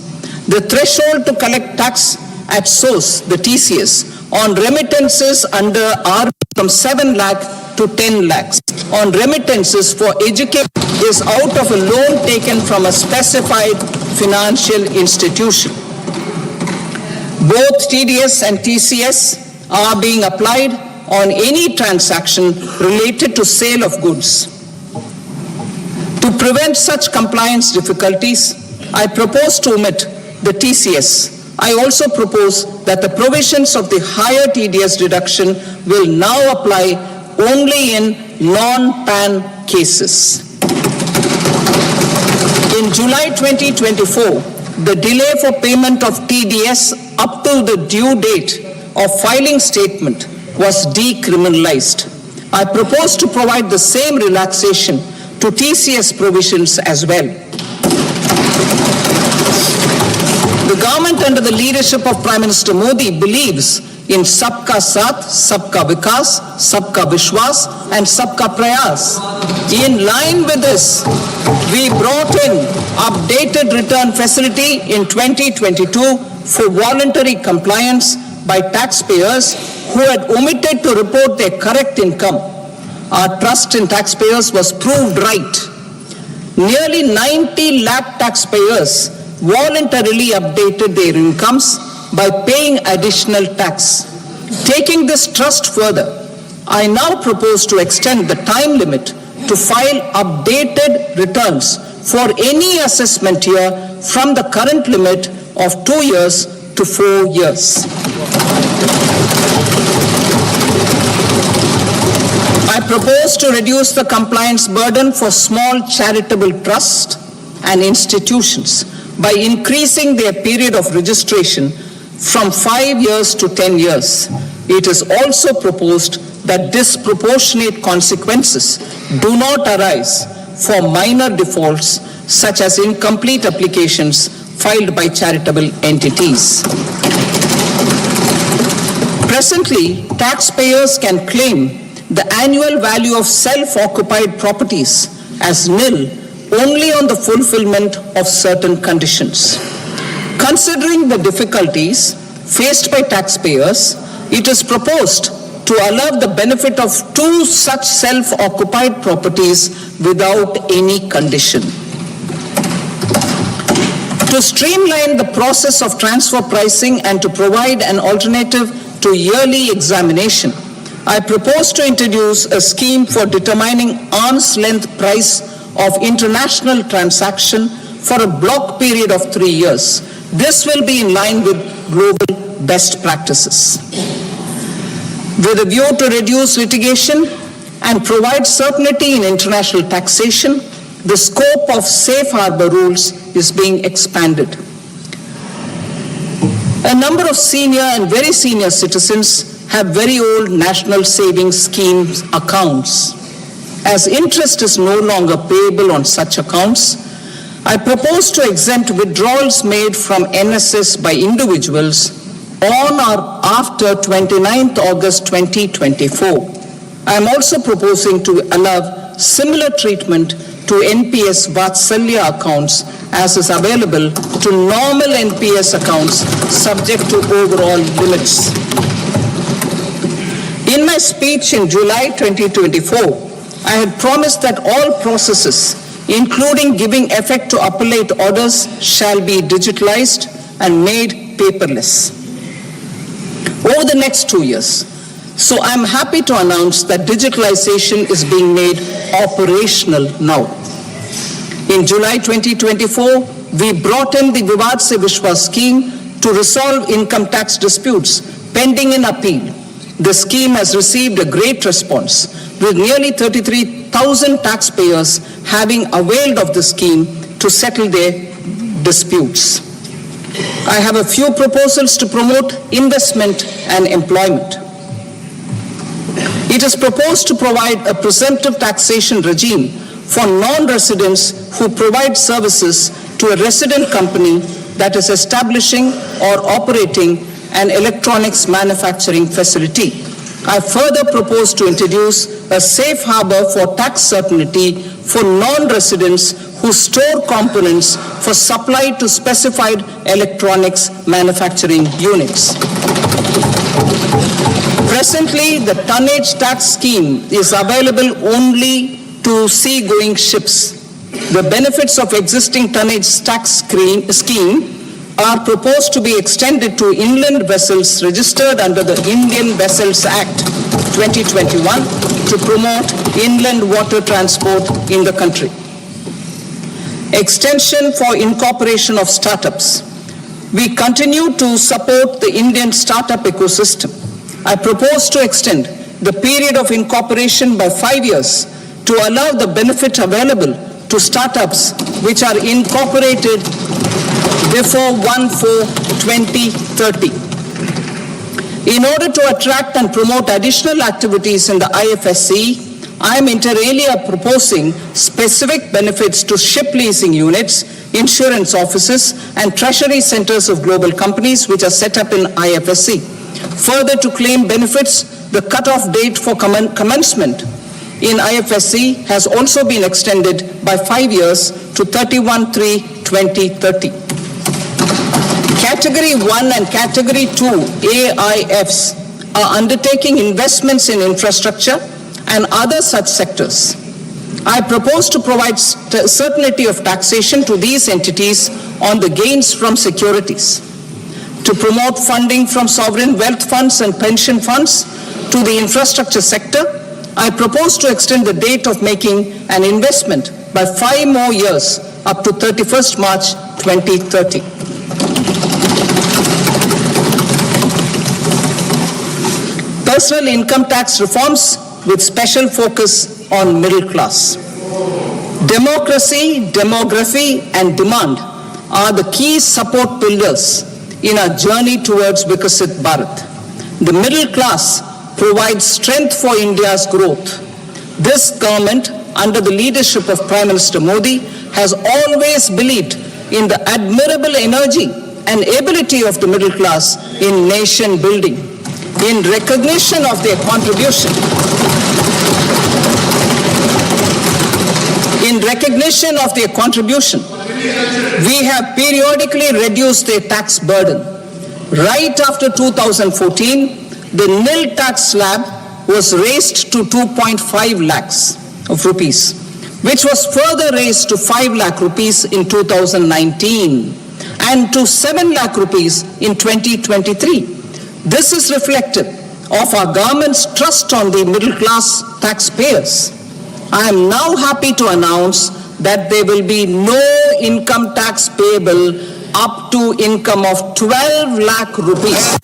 The threshold to collect tax at source, the TCS, on remittances under R from 7 lakh to 10 lakhs. On remittances for education is out of a loan taken from a specified financial institution. Both TDS and TCS are being applied on any transaction related to sale of goods. To prevent such compliance difficulties, I propose to omit the TCS. I also propose that the provisions of the higher TDS deduction will now apply only in non-PAN cases. In July 2024, the delay for payment of TDS up to the due date of filing statement was decriminalized. I propose to provide the same relaxation to TCS provisions as well. The government under the leadership of Prime Minister Modi believes in Sabka Saath, Sabka Vikas, Sabka Vishwas and Sabka Prayas. In line with this, we brought in updated return facility in 2022 for voluntary compliance by taxpayers who had omitted to report their correct income. Our trust in taxpayers was proved right. Nearly 90 lakh taxpayers voluntarily updated their incomes by paying additional tax. Taking this trust further, I now propose to extend the time limit to file updated returns for any assessment year from the current limit of 2 years to 4 years. I propose to reduce the compliance burden for small charitable trusts and institutions by increasing their period of registration from 5 years to 10 years. It is also proposed that disproportionate consequences do not arise for minor defaults such as incomplete applications filed by charitable entities. Presently, taxpayers can claim the annual value of self-occupied properties as nil only on the fulfillment of certain conditions. Considering the difficulties faced by taxpayers, it is proposed to allow the benefit of 2 such self-occupied properties without any condition. To streamline the process of transfer pricing and to provide an alternative to yearly examination, I propose to introduce a scheme for determining arm's length price of international transaction for a block period of 3 years. This will be in line with global best practices. With a view to reduce litigation and provide certainty in international taxation, the scope of safe harbor rules is being expanded. A number of senior and very senior citizens have very old national savings schemes accounts. As interest is no longer payable on such accounts, I propose to exempt withdrawals made from NSS by individuals on or after 29th August 2024. I am also proposing to allow similar treatment to NPS Vatsalya accounts as is available to normal NPS accounts subject to overall limits. In my speech in July 2024, I had promised that all processes, including giving effect to appellate orders, shall be digitalized and made paperless over the next 2 years. So I'm happy to announce that digitalization is being made operational now. In July 2024, we brought in the Vivad Se Vishwas scheme to resolve income tax disputes pending in appeal. The scheme has received a great response, with nearly 33,000 taxpayers having availed of the scheme to settle their disputes. I have a few proposals to promote investment and employment. It is proposed to provide a presumptive taxation regime for non-residents who provide services to a resident company that is establishing or operating an electronics manufacturing facility. I further propose to introduce a safe harbor for tax certainty for non-residents who store components for supply to specified electronics manufacturing units. Presently, the tonnage tax scheme is available only to sea-going ships. The benefits of existing tonnage tax scheme are proposed to be extended to inland vessels registered under the Indian Vessels Act 2021 to promote inland water transport in the country. Extension for incorporation of startups. We continue to support the Indian startup ecosystem. I propose to extend the period of incorporation by 5 years to allow the benefit available to startups which are incorporated before 1/4/2030. In order to attract and promote additional activities in the IFSC, I am inter alia proposing specific benefits to ship leasing units, insurance offices, and treasury centers of global companies which are set up in IFSC. Further, to claim benefits, the cutoff date for commencement in IFSC has also been extended by 5 years to 31/3/2030. Category 1 and Category 2 AIFs are undertaking investments in infrastructure and other such sectors. I propose to provide certainty of taxation to these entities on the gains from securities, to promote funding from sovereign wealth funds and pension funds to the infrastructure sector. I propose to extend the date of making an investment by 5 more years up to 31st March 2030. Personal income tax reforms with special focus on middle class. Democracy, demography, and demand are the key support pillars in our journey towards Vikasit Bharat. The middle class provides strength for India's growth. This government, under the leadership of Prime Minister Modi, has always believed in the admirable energy and ability of the middle class in nation building. In recognition of their contribution, we have periodically reduced their tax burden. Right after 2014, the nil tax slab was raised to 2.5 lakhs of rupees, which was further raised to 5 lakh rupees in 2019 and to 7 lakh rupees in 2023. This is reflective of our government's trust on the middle class taxpayers. I am now happy to announce that there will be no income tax payable up to income of 12 lakh rupees.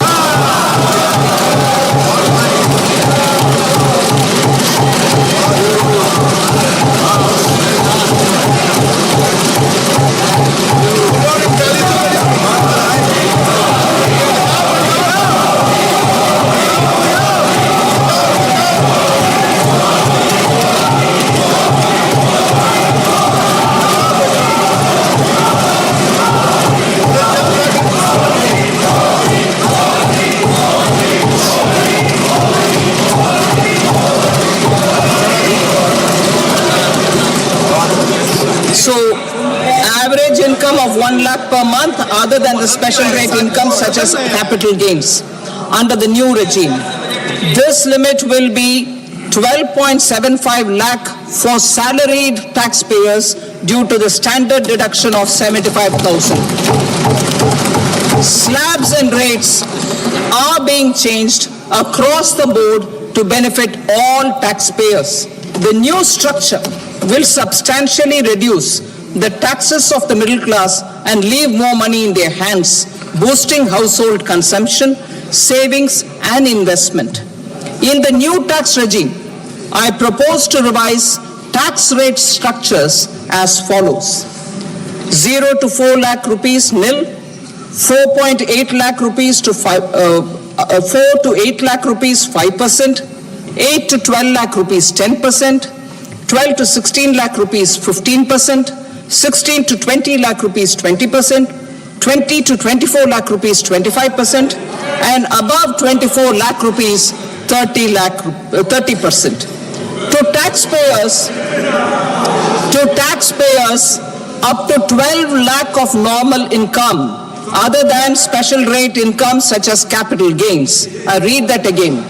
So, average income of 1 lakh per month other than the special rate income such as capital gains under the new regime. This limit will be 12.75 lakh for salaried taxpayers due to the standard deduction of 75,000. Slabs and rates are being changed across the board to benefit all taxpayers. The new structure will substantially reduce the taxes of the middle class and leave more money in their hands, boosting household consumption, savings, and investment. In the new tax regime, I propose to revise tax rate structures as follows: 0 to 4 lakh rupees nil, 4.8 lakh rupees to 4 to 8 lakh rupees 5%, 8 to 12 lakh rupees 10%, 12 to 16 lakh rupees 15%, 16 to 20 lakh rupees 20%, 20 to 24 lakh rupees 25%, and above 24 lakh rupees 30%. To taxpayers up to 12 lakh of normal income other than special rate income such as capital gains. I read that again.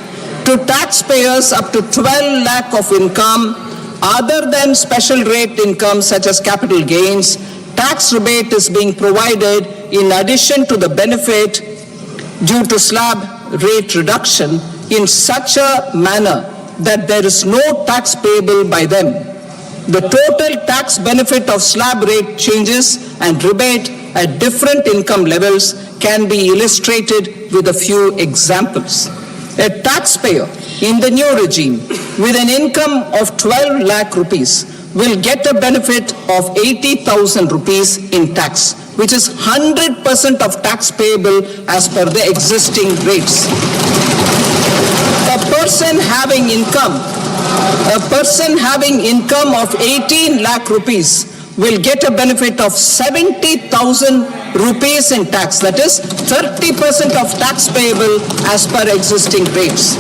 To taxpayers up to 12 lakh of income other than special rate income such as capital gains, tax rebate is being provided in addition to the benefit due to slab rate reduction in such a manner that there is no tax payable by them. The total tax benefit of slab rate changes and rebate at different income levels can be illustrated with a few examples. A taxpayer in the new regime with an income of 12 lakh rupees will get a benefit of 80,000 rupees in tax, which is 100% of tax payable as per the existing rates. A person having income of 18 lakh rupees will get a benefit of 70,000 rupees in tax, that is 30% of tax payable as per existing rates.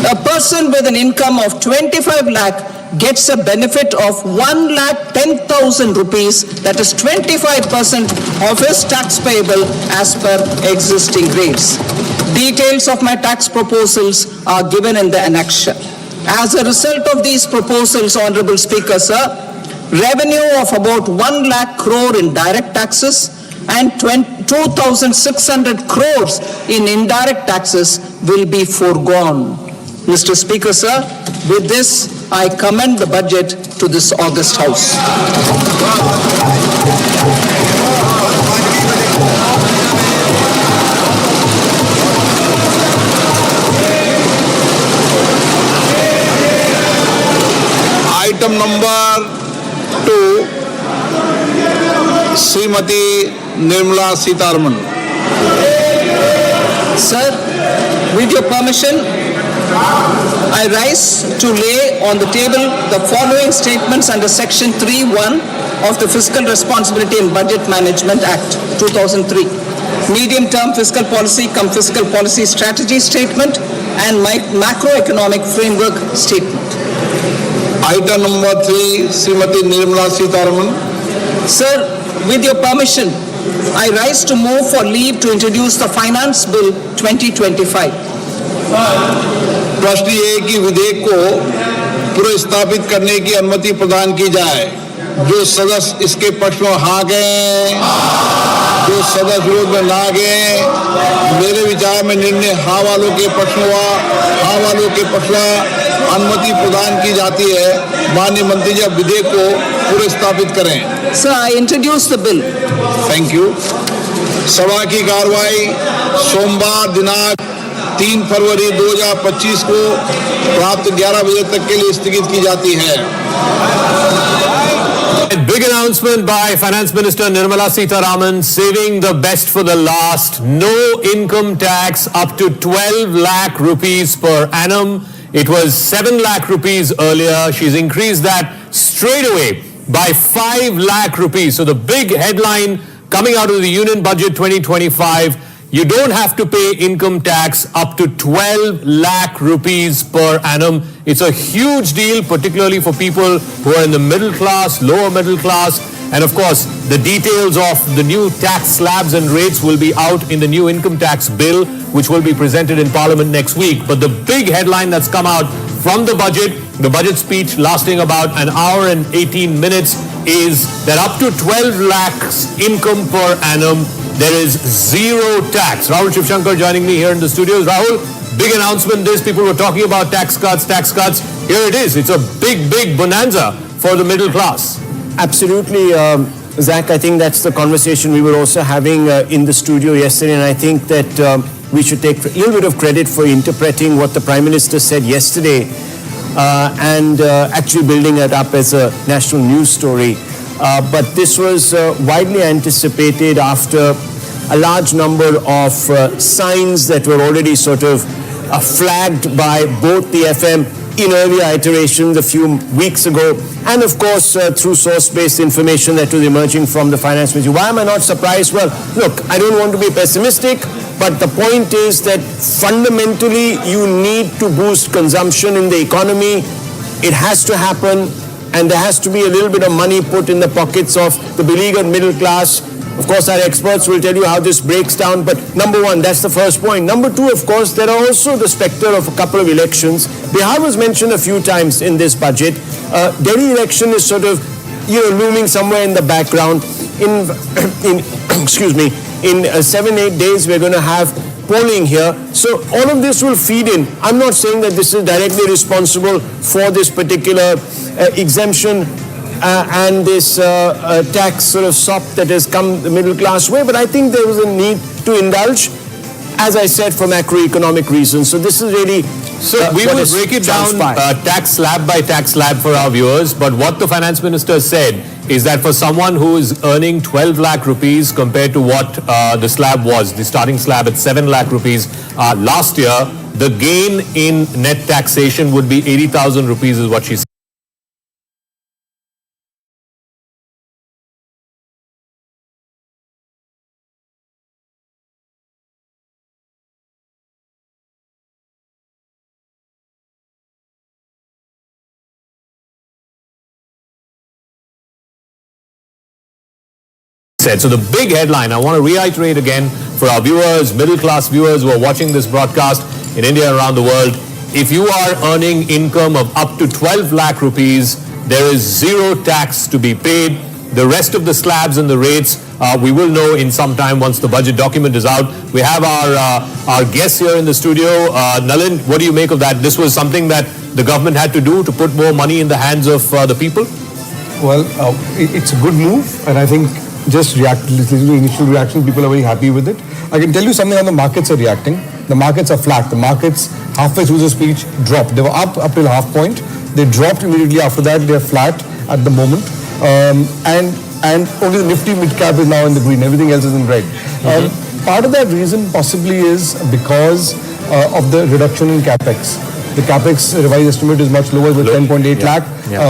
A person with an income of 25 lakh gets a benefit of 1,10,000 rupees, that is 25% of his tax payable as per existing rates. Details of my tax proposals are given in the annexure. As a result of these proposals, Honorable Speaker, sir, revenue of about 1 lakh crore in direct taxes and 2,600 crores in indirect taxes will be foregone. Mr. Speaker, sir, with this, I commend the budget to this august House. Item number 2, Srimati Nirmala Sitharaman. Sir, with your permission, I rise to lay on the table the following statements under Section 3(1) of the Fiscal Responsibility and Budget Management Act 2003. Medium-term fiscal policy cum fiscal policy strategy statement and macroeconomic framework statement. Item number 3, Srimati Nirmala Sitharaman. Sir, with your permission, I rise to move for leave to introduce the Finance Bill 2025. प्रश्न ये है कि विधेयक को पुनर्स्थापित करने की अनुमति प्रदान की जाए। जो सदस्य इसके पक्ष में हाँ गए, जो सदस्य विरोध में ना गए, मेरे विचार में निर्णय हाँ वालों के पक्ष में हुआ, हाँ वालों के पक्ष में अनुमति प्रदान की जाती है। माननीय मंत्री जी, विधेयक को पुनर्स्थापित करें। Sir, I introduce the bill. Thank you. सभा की कार्रवाई सोमवार दिनांक 3 फरवरी 2025 को प्राप्त 11 बजे तक के लिए स्थगित की जाती है। A big announcement by Finance Minister Nirmala Sitharaman, saving the best for the last. No income tax up to 12 lakh rupees per annum. It was 7 lakh rupees earlier. She's increased that straight away by 5 lakh rupees. So the big headline coming out of the Union Budget 2025, you don't have to pay income tax up to 12 lakh rupees per annum. It's a huge deal, particularly for people who are in the middle class, lower middle class. And of course, the details of the new tax slabs and rates will be out in the new income tax bill, which will be presented in Parliament next week. But the big headline that's come out from the budget speech lasting about an hour and 18 minutes, is that up to 12 lakhs income per annum, there is zero tax. Rahul Shivshankar joining me here in the studios. Rahul, big announcement this. People were talking about tax cuts. Here it is. It's a big bonanza for the middle class. Absolutely, Zach. I think that's the conversation we were also having in the studio yesterday, and I think that we should take a little bit of credit for interpreting what the Prime Minister said yesterday and actually building it up as a national news story. But this was widely anticipated after a large number of signs that were already sort of flagged by both the FM in earlier iterations a few weeks ago, and of course through source-based information that was emerging from the Finance Ministry. Why am I not surprised? Well, look, I don't want to be pessimistic, but the point is that fundamentally you need to boost consumption in the economy. It has to happen, and there has to be a little bit of money put in the pockets of the beleaguered middle class. Of course, our experts will tell you how this breaks down, but number one, that's the first point. Number two, of course, there are also the spectre of a couple of elections. Bihar was mentioned a few times in this budget. Delhi election is sort of, looming somewhere in the background. Excuse me, in 7-8 days, we're going to have polling here. So all of this will feed in. I'm not saying that this is directly responsible for this particular exemption and this tax sort of sop that has come the middle class way, but I think there was a need to indulge, as I said, for macroeconomic reasons. So this is really we will break it down tax slab by tax slab for our viewers, but what the Finance Minister said is that for someone who is earning 12 lakh rupees compared to what the slab was, the starting slab at 7 lakh rupees last year, the gain in net taxation would be 80,000 rupees is what she said. So the big headline, I want to reiterate again for our viewers, middle class viewers who are watching this broadcast in India and around the world, if you are earning income of up to 12 lakh rupees, there is zero tax to be paid. The rest of the slabs and the rates, we will know in some time once the budget document is out. We have our guests here in the studio. Nalin, what do you make of that? This was something that the government had to do to put more money in the hands of the people? Well, it's a good move, and I think just listening to initial reaction, people are very happy with it. I can tell you something how the markets are reacting. The markets are flat. The markets halfway through the speech dropped. They were up till half point. They dropped immediately after that. They're flat at the moment. And only the Nifty mid-cap is now in the green. Everything else is in red. Part of that reason possibly is because of the reduction in capex. The capex revised estimate is much lower with 10.8 lakh,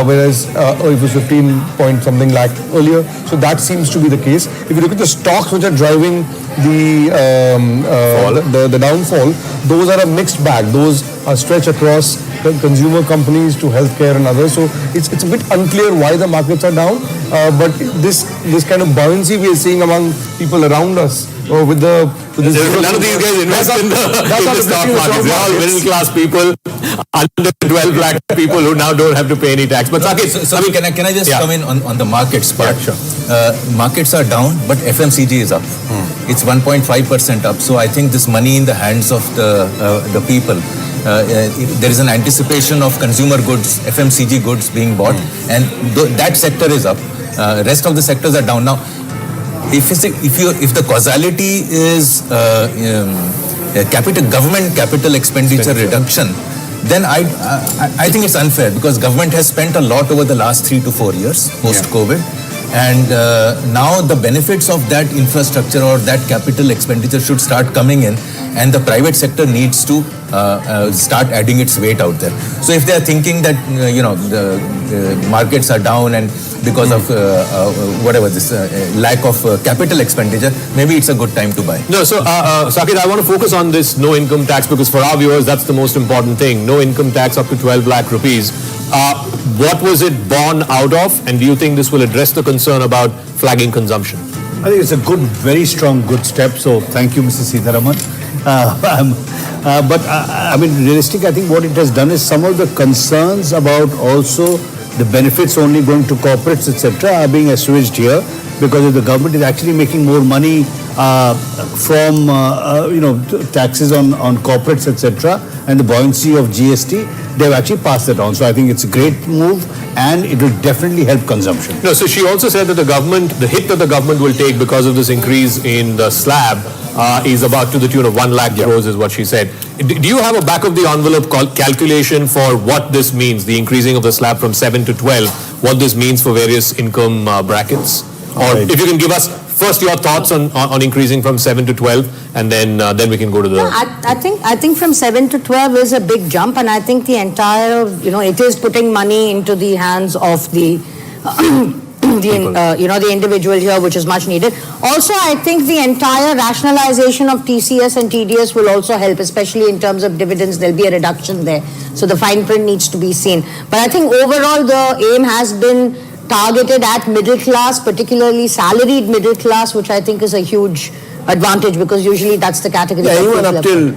whereas it was 15 point something lakh earlier. So that seems to be the case. If you look at the stocks which are driving the downfall, those are a mixed bag. Those are stretched across consumer companies to healthcare and others. So it's a bit unclear why the markets are down. But this kind of buoyancy we are seeing among people around us with this. None of these guys invest in the stock market. They're all middle class people, under 12 lakh people who now don't have to pay any tax. But Saket, can I just come in on the markets part? Yeah, sure. Markets are down, but FMCG is up. It's 1.5% up. So I think this money in the hands of the people. There is an anticipation of consumer goods, FMCG goods being bought, and that sector is up. Rest of the sectors are down now. If the causality is government capital expenditure reduction, then I think it's unfair because government has spent a lot over the last 3 to 4 years post-COVID. And now the benefits of that infrastructure or that capital expenditure should start coming in, and the private sector needs to start adding its weight out there. So if they are thinking that the markets are down and because of lack of capital expenditure, maybe it's a good time to buy. No, so Saket, I want to focus on this no income tax because for our viewers, that's the most important thing. No income tax up to 12 lakh rupees. What was it born out of, and do you think this will address the concern about flagging consumption? I think it's a very strong step. So thank you, Mr. Sitharaman. But I mean, realistic, I think what it has done is some of the concerns about also the benefits only going to corporates, etc., are being assuaged here because if the government is actually making more money from taxes on corporates, etc., and the buoyancy of GST, they've actually passed it on. So I think it's a great move, and it will definitely help consumption. No, so she also said that the hit that the government will take because of this increase in the slab is about to the tune of 1 lakh crores is what she said. Do you have a back of the envelope calculation for what this means, the increasing of the slab from 7 to 12, what this means for various income brackets? Or if you can give us first your thoughts on increasing from 7 to 12, and then we can go to the... I think from 7 to 12 is a big jump, and I think the entire, it is putting money into the hands of the the individual here, which is much needed. Also, I think the entire rationalization of TCS and TDS will also help, especially in terms of dividends. There'll be a reduction there. So the fine print needs to be seen. But I think overall the aim has been targeted at middle class, particularly salaried middle class, which I think is a huge advantage because usually that's the category. Yeah, anyone up till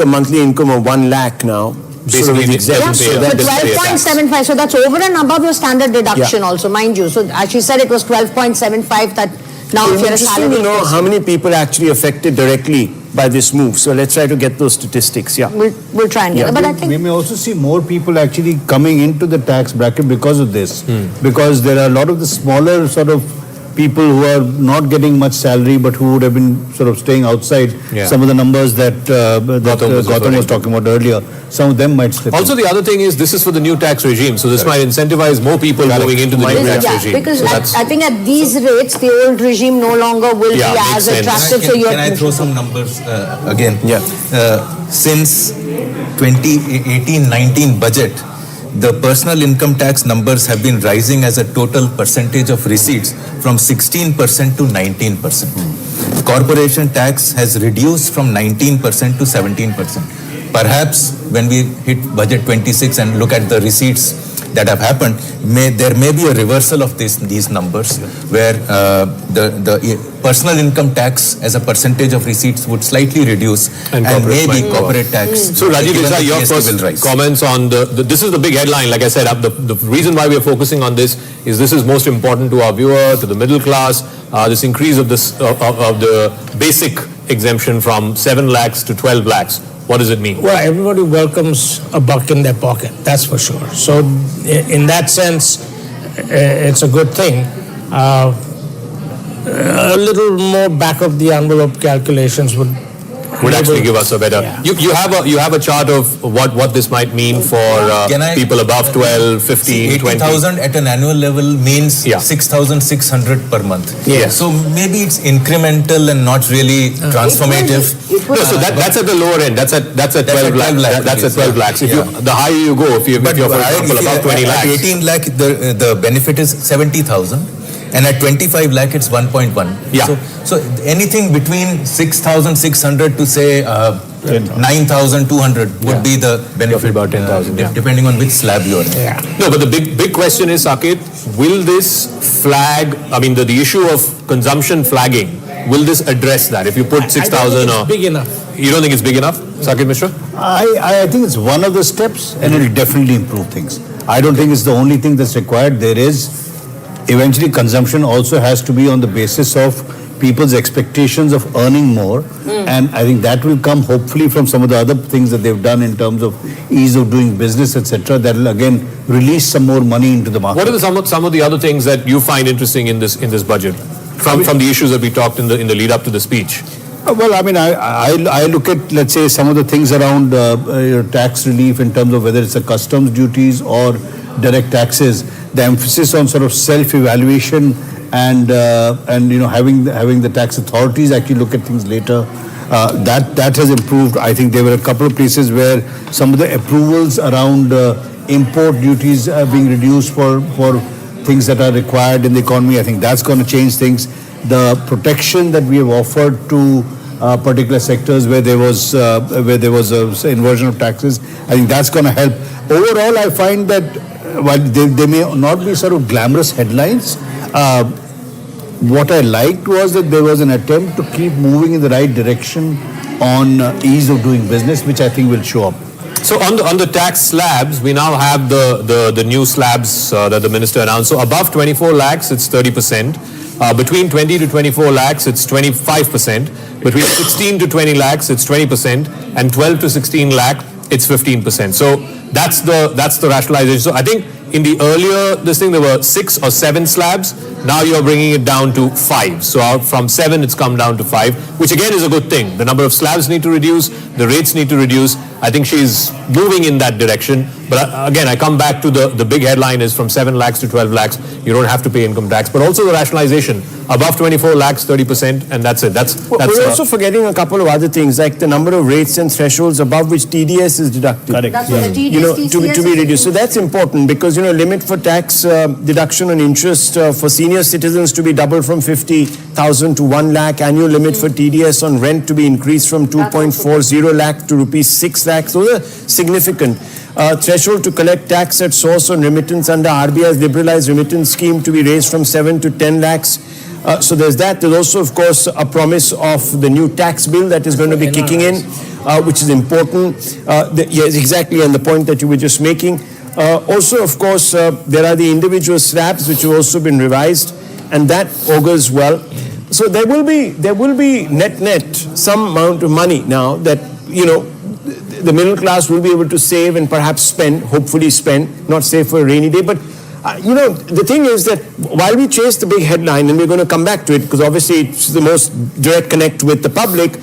monthly income of 1 lakh now. Basically, yeah, so 12.75. So that's over and above your standard deduction also, mind you. So as she said, it was 12.75 that now if you're a salary. To know how many people are actually affected directly by this move. So let's try to get those statistics. Yeah, we'll try and get it. But I think we may also see more people actually coming into the tax bracket because of this, because there are a lot of the smaller sort of people who are not getting much salary but who would have been sort of staying outside some of the numbers that Gautam was talking about earlier. Some of them might slip Also, the other thing is this is for the new tax regime, so this might incentivize more people moving into the new tax regime. Because I think at these rates, the old regime no longer will be as attractive. Can I throw some numbers again? Yeah. Since 2018-19 budget, the personal income tax numbers have been rising as a total percentage of receipts from 16% to 19%. Corporation tax has reduced from 19% to 17%. Perhaps when we hit budget 26 and look at the receipts that have happened, there may be a reversal of these numbers where the personal income tax as a percentage of receipts would slightly reduce and maybe corporate tax. So Rajiv, your first comments on this is the big headline. Like I said, the reason why we are focusing on this is most important to our viewer, to the middle class. This increase of the basic exemption from 7 lakhs to 12 lakhs. What does it mean? Well, everybody welcomes a buck in their pocket, that's for sure. So in that sense, it's a good thing. A little more back of the envelope calculations would would actually give us a better. You have a chart of what this might mean for people above 12, 15, 20. 80,000 at an annual level means 6,600 per month. Yes. So maybe it's incremental and not really transformative. No, so that's at the lower end. That's at 12 lakhs. That's at 12 lakhs. If you, the higher you go, if you're for example above 20 lakhs. At 18 lakh, the benefit is 70,000. And at 25 lakh, it's 1.1. Yeah. So anything between 6,600 to say 9,200 would be the benefit. About 10,000, depending on which slab you're in. Yeah. No, but the big question is, Saket, will this flag? I mean, the issue of consumption flagging. Will this address that? If you put 6,000 or big enough. You don't think it's big enough, Saket Mishra? I think it's one of the steps, and it will definitely improve things. I don't think it's the only thing that's required. There is eventually consumption also has to be on the basis of people's expectations of earning more, and I think that will come hopefully from some of the other things that they've done in terms of ease of doing business, etc. That will again release some more money into the market. What are some of the other things that you find interesting in this budget from the issues that we talked in the lead up to the speech? Well, I mean, I look at, let's say, some of the things around tax relief in terms of whether it's the customs duties or direct taxes. The emphasis on sort of self-evaluation and having the tax authorities actually look at things later. That has improved. I think there were a couple of places where some of the approvals around import duties are being reduced for things that are required in the economy. I think that's going to change things. The protection that we have offered to particular sectors where there was a inversion of taxes, I think that's going to help. Overall, I find that while they may not be sort of glamorous headlines, what I liked was that there was an attempt to keep moving in the right direction on ease of doing business, which I think will show up. So on the tax slabs, we now have the new slabs that the minister announced. So above 24 lakhs, it's 30%. Between 20 to 24 lakhs, it's 25%. Between 16 to 20 lakhs, it's 20%. And 12 to 16 lakh, it's 15%. So that's the rationalization. So I think in the earlier this thing there were 6 or 7 slabs. Now you're bringing it down to 5. So from 7 it's come down to 5, which again is a good thing. The number of slabs need to reduce, the rates need to reduce. I think she's moving in that direction. But again, I come back to the big headline is from 7 lakhs to 12 lakhs, you don't have to pay income tax. But also the rationalization, above 24 lakhs, 30%, and that's it. We're also forgetting a couple of other things, like the number of rates and thresholds above which TDS is deducted. Correct. That's what the TDS, to be reduced. So that's important because, limit for tax deduction on interest for senior citizens to be doubled from 50,000 to 1 lakh. Annual limit for TDS on rent to be increased from 2.40 lakh to rupees 6 lakhs. Those are significant. Threshold to collect tax at source on remittance under RBI's liberalized remittance scheme to be raised from 7 to 10 lakhs. So there's that. There's also, of course, a promise of the new tax bill that is going to be kicking in, which is important. Yes, exactly, and the point that you were just making. Also, of course, there are the individual slabs which have also been revised, and that augurs well. So there will be net some amount of money now that the middle class will be able to save and perhaps spend, hopefully spend, not save for a rainy day. But the thing is that while we chase the big headline, and we're going to come back to it because obviously it's the most direct connect with the public,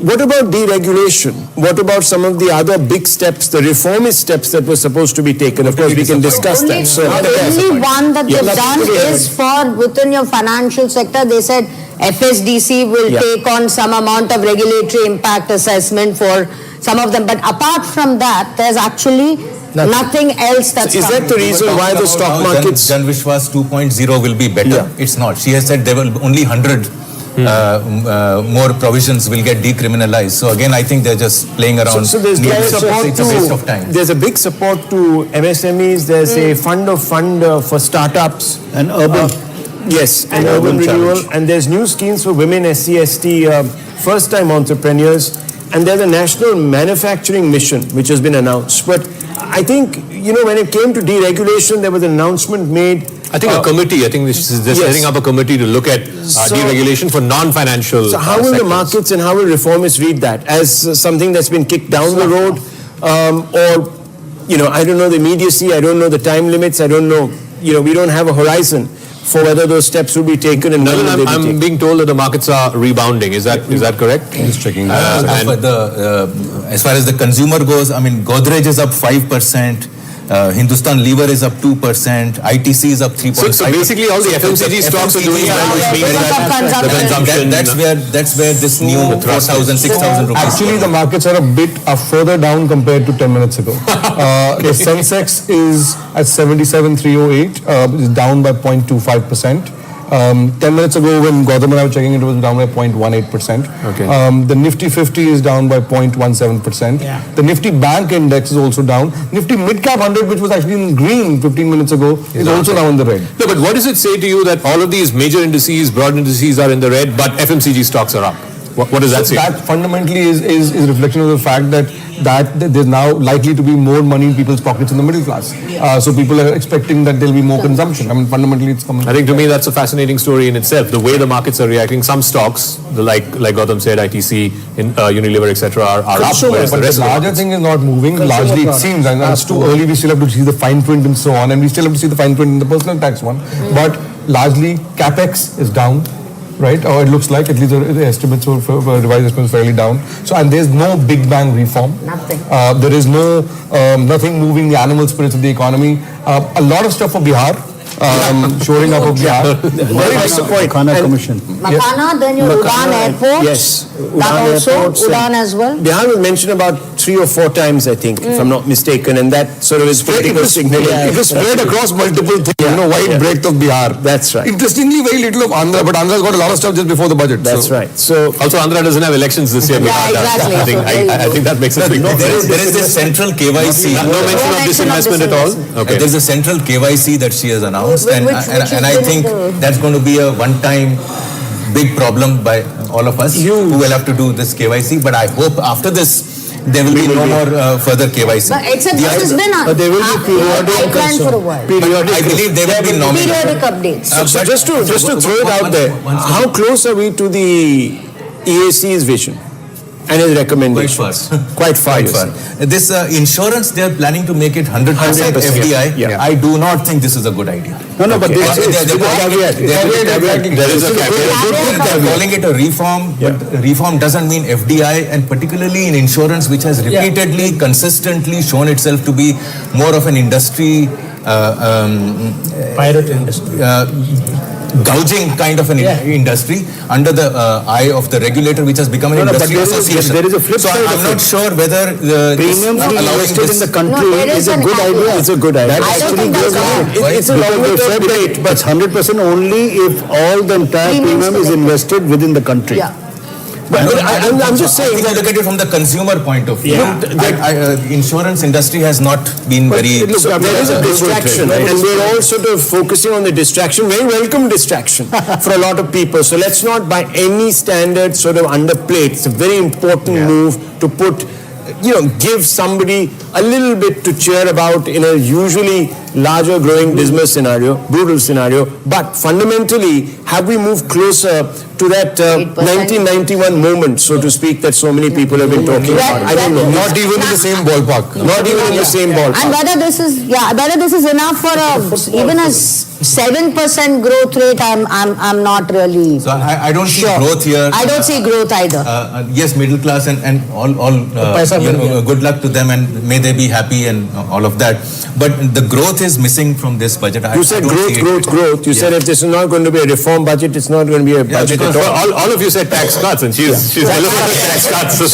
what about deregulation? What about some of the other big steps, the reformist steps that were supposed to be taken? Of course, we can discuss that. So, only one that they've done is for within your financial sector. They said FSDC will take on some amount of regulatory impact assessment for some of them. But apart from that, there's actually nothing else that's Is that the reason why the stock markets... Jan Vishwas 2.0 will be better? Yeah. It's not. She has said there will only 100 more provisions will get decriminalized. So again, I think they're just playing around. So there's support it's a waste of time. There's a big support to MSMEs. There's a fund for startups. And urban. Yes, and urban renewal. challenge. And there's new schemes for women, SC/ST, first-time entrepreneurs. And there's a national manufacturing mission which has been announced. But I think, when it came to deregulation, there was an announcement made. I think a committee, they're setting up a committee to look at deregulation for non-financial So how will sectors. the markets and how will reformists read that? As something that's been kicked down the road? Or, I don't know the immediacy, I don't know the time limits, I don't know, we don't have a horizon. for whether those steps will be taken and when will they be I'm taken. being told that the markets are rebounding. Is that correct? Just checking. As far as the consumer goes, I mean, Godrej is up 5%. Hindustan Lever is up 2%, ITC is up 3.5%. So basically all the FMCG stocks are doing well, which means that the consumption... That's where this new 4,000, 6,000 rupees. Actually, the markets are further down compared to 10 minutes ago. The Sensex is at 77,308, is down by 0.25%. 10 minutes ago, when Gautam and I were checking, it was down by 0.18%. Okay. The Nifty 50 is down by 0.17%. Yeah. The Nifty Bank Index is also down. Nifty Mid Cap 100, which was actually in green 15 minutes ago, is also now in the red. No, but what does it say to you that all of these major indices, broad indices are in the red, but FMCG stocks are up? What does that say? That fundamentally is a reflection of the fact that there's now likely to be more money in people's pockets in the middle class. So people are expecting that there'll be more consumption. I mean, fundamentally it's coming. I think to me that's a fascinating story in itself. The way the markets are reacting. Some stocks, like Gautam said, ITC, Unilever, etc., are up. Whereas But the rest the of larger thing is not moving. Largely, it seems, and it's too early. We still have to see the fine print and so on, and we still have to see the fine print in the personal tax one. But largely, capex is down. Right, or it looks like at least the estimates for revised estimates fairly down. So, and there's no big bang reform. Nothing. There is no nothing moving the animal spirits of the economy. A lot of stuff for Bihar, shoring up of Bihar. Very disappointing. Khana Commission. Makana, then your Udan Airport. Yes. That also, Airports and- Udan as well. Bihar was mentioned about 3 or 4 times, I think, if I'm not mistaken, and that sort of is political signaling. It was spread across multiple things, wide breadth of Bihar. That's right. Interestingly, very little of Andhra, but Andhra's got a lot of stuff just before the budget. That's right. So Also, Andhra doesn't have elections this year. Yeah, Bihar does. exactly. I think, So there you I go. think that makes a big difference. There is this central KYC. No mention of disinvestment at all? Okay. There's a central KYC that she has announced, Which- and which has I been think the- that's going to be a one-time big problem by all of us who will have to do this KYC. But I hope after this there will be no more further KYC. But except this has been a there will be pipeline for a while. I believe there will be nominal. Periodic updates. So just to throw it out there, how close are we to the EAC's vision and his recommendations? Quite far. Quite far. This insurance, they are planning to make it 100% FDI. Yeah. I do not think this is a good idea. No, but They are calling it a reform, but reform doesn't mean FDI, and particularly in insurance, which has repeatedly, consistently shown itself to be more of an industry, Pirate industry. gouging kind of an industry under the eye of the regulator, which has become an industry association. there is a flip so side I'm of not it. sure whether Premiums being invested in the country No, there is is a an good idea. idea. It's a good idea. That I don't actually think goes that's on. right. It's a Because long-term they said that, but 100% only if all the entire Premiums premium is collected. invested within the country. Yeah. But I'm just I saying think I that look at it from the consumer point of view. Yeah. Insurance industry has not been very. look, there is a distraction, and we're all sort of focusing on the distraction, very welcome distraction for a lot of people. So let's not by any standard sort of underplay it. It's a very important move to put, give somebody a little bit to cheer about in a usually larger growing business scenario, brutal scenario. But fundamentally, have we moved closer to that 1991 moment, so to speak, that so many people have been talking about? I don't know. Not even in the same ballpark. Not even in the same ballpark. And whether this is enough for even a 7% growth rate, I'm not really So I don't see sure. growth here. I don't see growth either. Yes, middle class and all good luck to them, and may they be happy and all of that. But the growth is missing from this budget. You said growth. You said if this is not going to be a reform budget, it's not going to be a budget at all. All of you said tax cuts, and she's eliminated tax cuts. So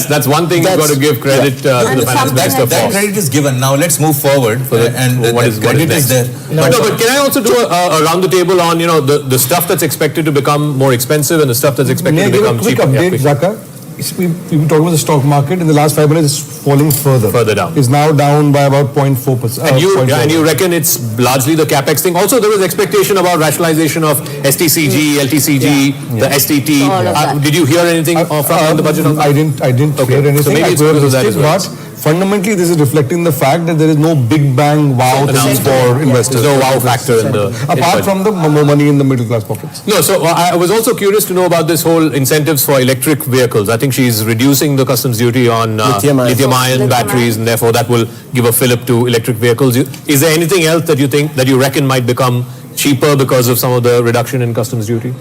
that's one thing you've got to give credit to the finance minister That for. credit is given. Now let's move forward, and what the is credit is next? there. No, but can I also do a round the table on the stuff that's expected to become more expensive and the stuff that's expected May I to give become a quick cheaper? update, Zaka? We've been talking about the stock market. In the last 5 minutes, it's falling further. Further down. It's now down by about 0.4%. And you reckon it's largely the capex thing. Also, there was expectation about rationalization of STCG, LTCG, the STT. All of that. Did you hear anything from the budget on that? I didn't Okay, hear anything. so maybe I it's heard because of that as well. but fundamentally, this is reflecting the fact that there is no big bang wow things for investors. There's no wow factor in the Apart from the more money in the middle class pockets. No, so I was also curious to know about this whole incentives for electric vehicles. I think she's reducing the customs duty on lithium-ion batteries, and therefore that will give a fillip to electric vehicles. Is there anything else that you reckon might become cheaper because of some of the reduction in customs duty?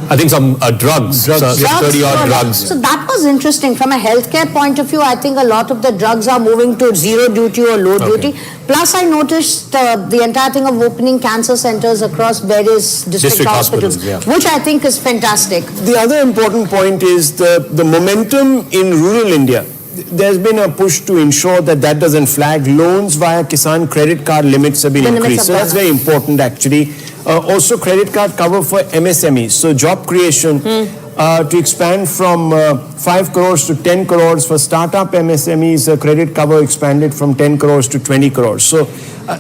I think some drugs, 30-odd drugs. So that was interesting. From a healthcare point of view, I think a lot of the drugs are moving to zero duty or low duty. Plus, I noticed the entire thing of opening cancer centers across various district hospitals, which I think is fantastic. The other important point is the momentum in rural India. There's been a push to ensure that that doesn't flag. Loans via Kisan credit card limits have been increased. So that's very important actually. Also credit card cover for MSMEs. So job creation to expand from 5 crores to 10 crores for startup MSMEs, credit cover expanded from 10 crores to 20 crores. So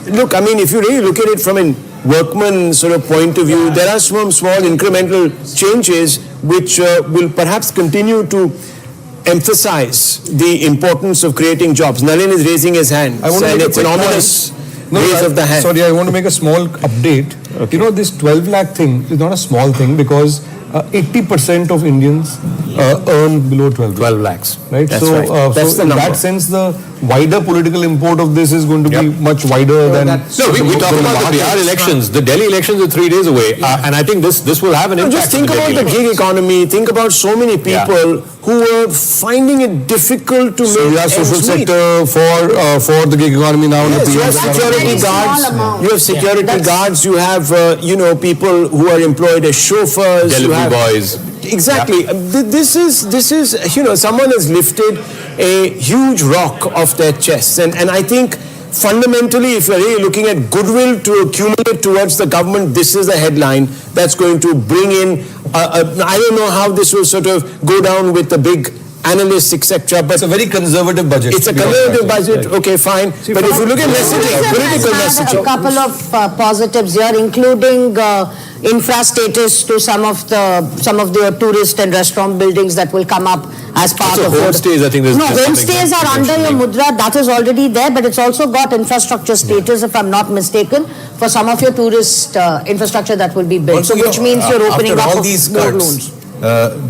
look, I mean, if you really look at it from a workman sort of point of view, there are some small incremental changes which will perhaps continue to emphasize the importance of creating jobs. Nalin is raising his hand. I want to make it's a an quick ominous No, raise of the hand. Sorry, I want to make a small update. You know, this 12 lakh thing is not a small thing because 80% of Indians earn below 12 lakhs. Right? That's so, right. That's so the in number. that sense, the wider political import of this is going to be much wider than... No, we talk about the Bihar elections. The Delhi elections are 3 days away. And I think this will have an impact. Just think about the gig economy. Think about so many people who are finding it difficult to So make we have social ends meet. sector for the gig economy now. Yes, you have That's security very small guards. amount. You have security That's- guards. You have people who are employed as chauffeurs. You Delivery have, boys. Exactly. This is someone has lifted a huge rock off their chests, and I think fundamentally, if you're really looking at goodwill to accumulate towards the government, this is the headline that's going to bring in. I don't know how this will sort of go down with the big analysts, etc. But It's a very conservative budget. it's a conservative budget. Okay, fine. But if you look at messaging, political Has had messaging. a couple of positives here, including infra status to some of the tourist and restaurant buildings that will come up as part Also of homestays, I think there's No, something homestays are that's under your mentioning. mudra. That is already there, but it's also got infrastructure status, if I'm not mistaken, for some of your tourist infrastructure that will be built. Also, So which means you're opening after up all of these more cuts, loans.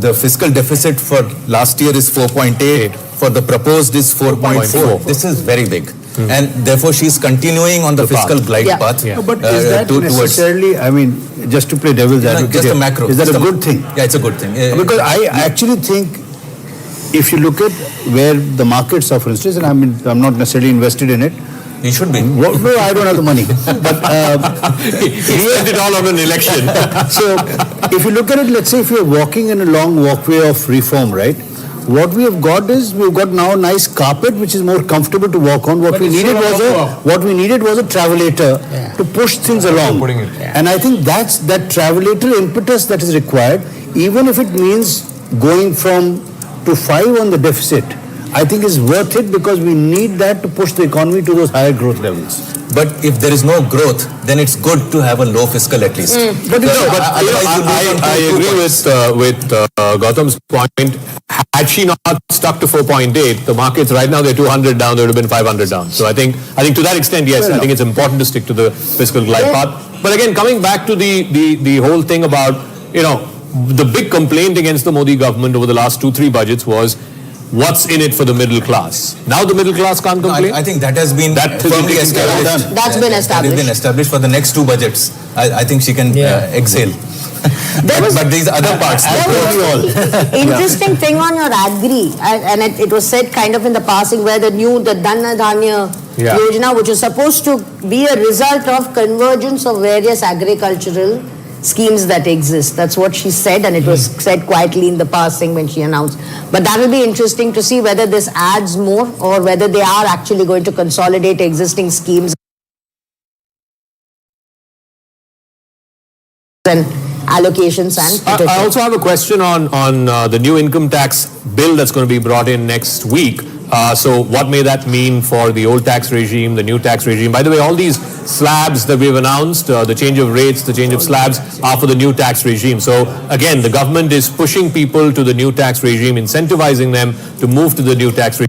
the fiscal deficit for last year is 4.8. For the proposed is 4.4. This is very big. And therefore, she's continuing on the fiscal glide Yeah. path. No, but is that towards necessarily, I mean, just to play devil's advocate just a here, macro. is that just a good thing? Yeah, it's a good thing. Because I actually think if you look at where the markets are, for instance, and I'm not necessarily invested in it. You should be. No, I don't have the money. But He spent it all on an election. so if you look at it, let's say if you're walking in a long walkway of reform, right? What we have got is we've got now a nice carpet which is more comfortable to walk on. What we needed was a travelator to push things along. And I think that's that travelator impetus that is required, even if it means going from to 5 on the deficit. I think is worth it because we need that to push the economy to those higher growth levels. But if there is no growth, then it's good to have a low fiscal at least. But I agree with Gautam's point. Had she not stuck to 4.8, the markets right now they're 200 down, there would have been 500 down. So I think to that extent, yes, I think it's important to stick to the fiscal glide path. But again, coming back to the whole thing about, the big complaint against the Modi government over the last 2-3 budgets was what's in it for the middle class. Now the middle class can't complain. I think that has been firmly established. That's been established. That has been established for the next 2 budgets. I think she can exhale. But these other parts, Interesting thing on your agri, and it was said kind of in the passing, where the Dhanna Dhanya Yojana, which is supposed to be a result of convergence of various agricultural schemes that exist. That's what she said, and it was said quietly in the passing when she announced. But that will be interesting to see whether this adds more or whether they are actually going to consolidate existing schemes and allocations and I also have a question on the new income tax bill that's going to be brought in next week. So what may that mean for the old tax regime, the new tax regime? By the way, all these slabs that we've announced, the change of rates, the change of slabs, are for the new tax regime. So again, the government is pushing people to the new tax regime, incentivizing them to move to the new tax regime.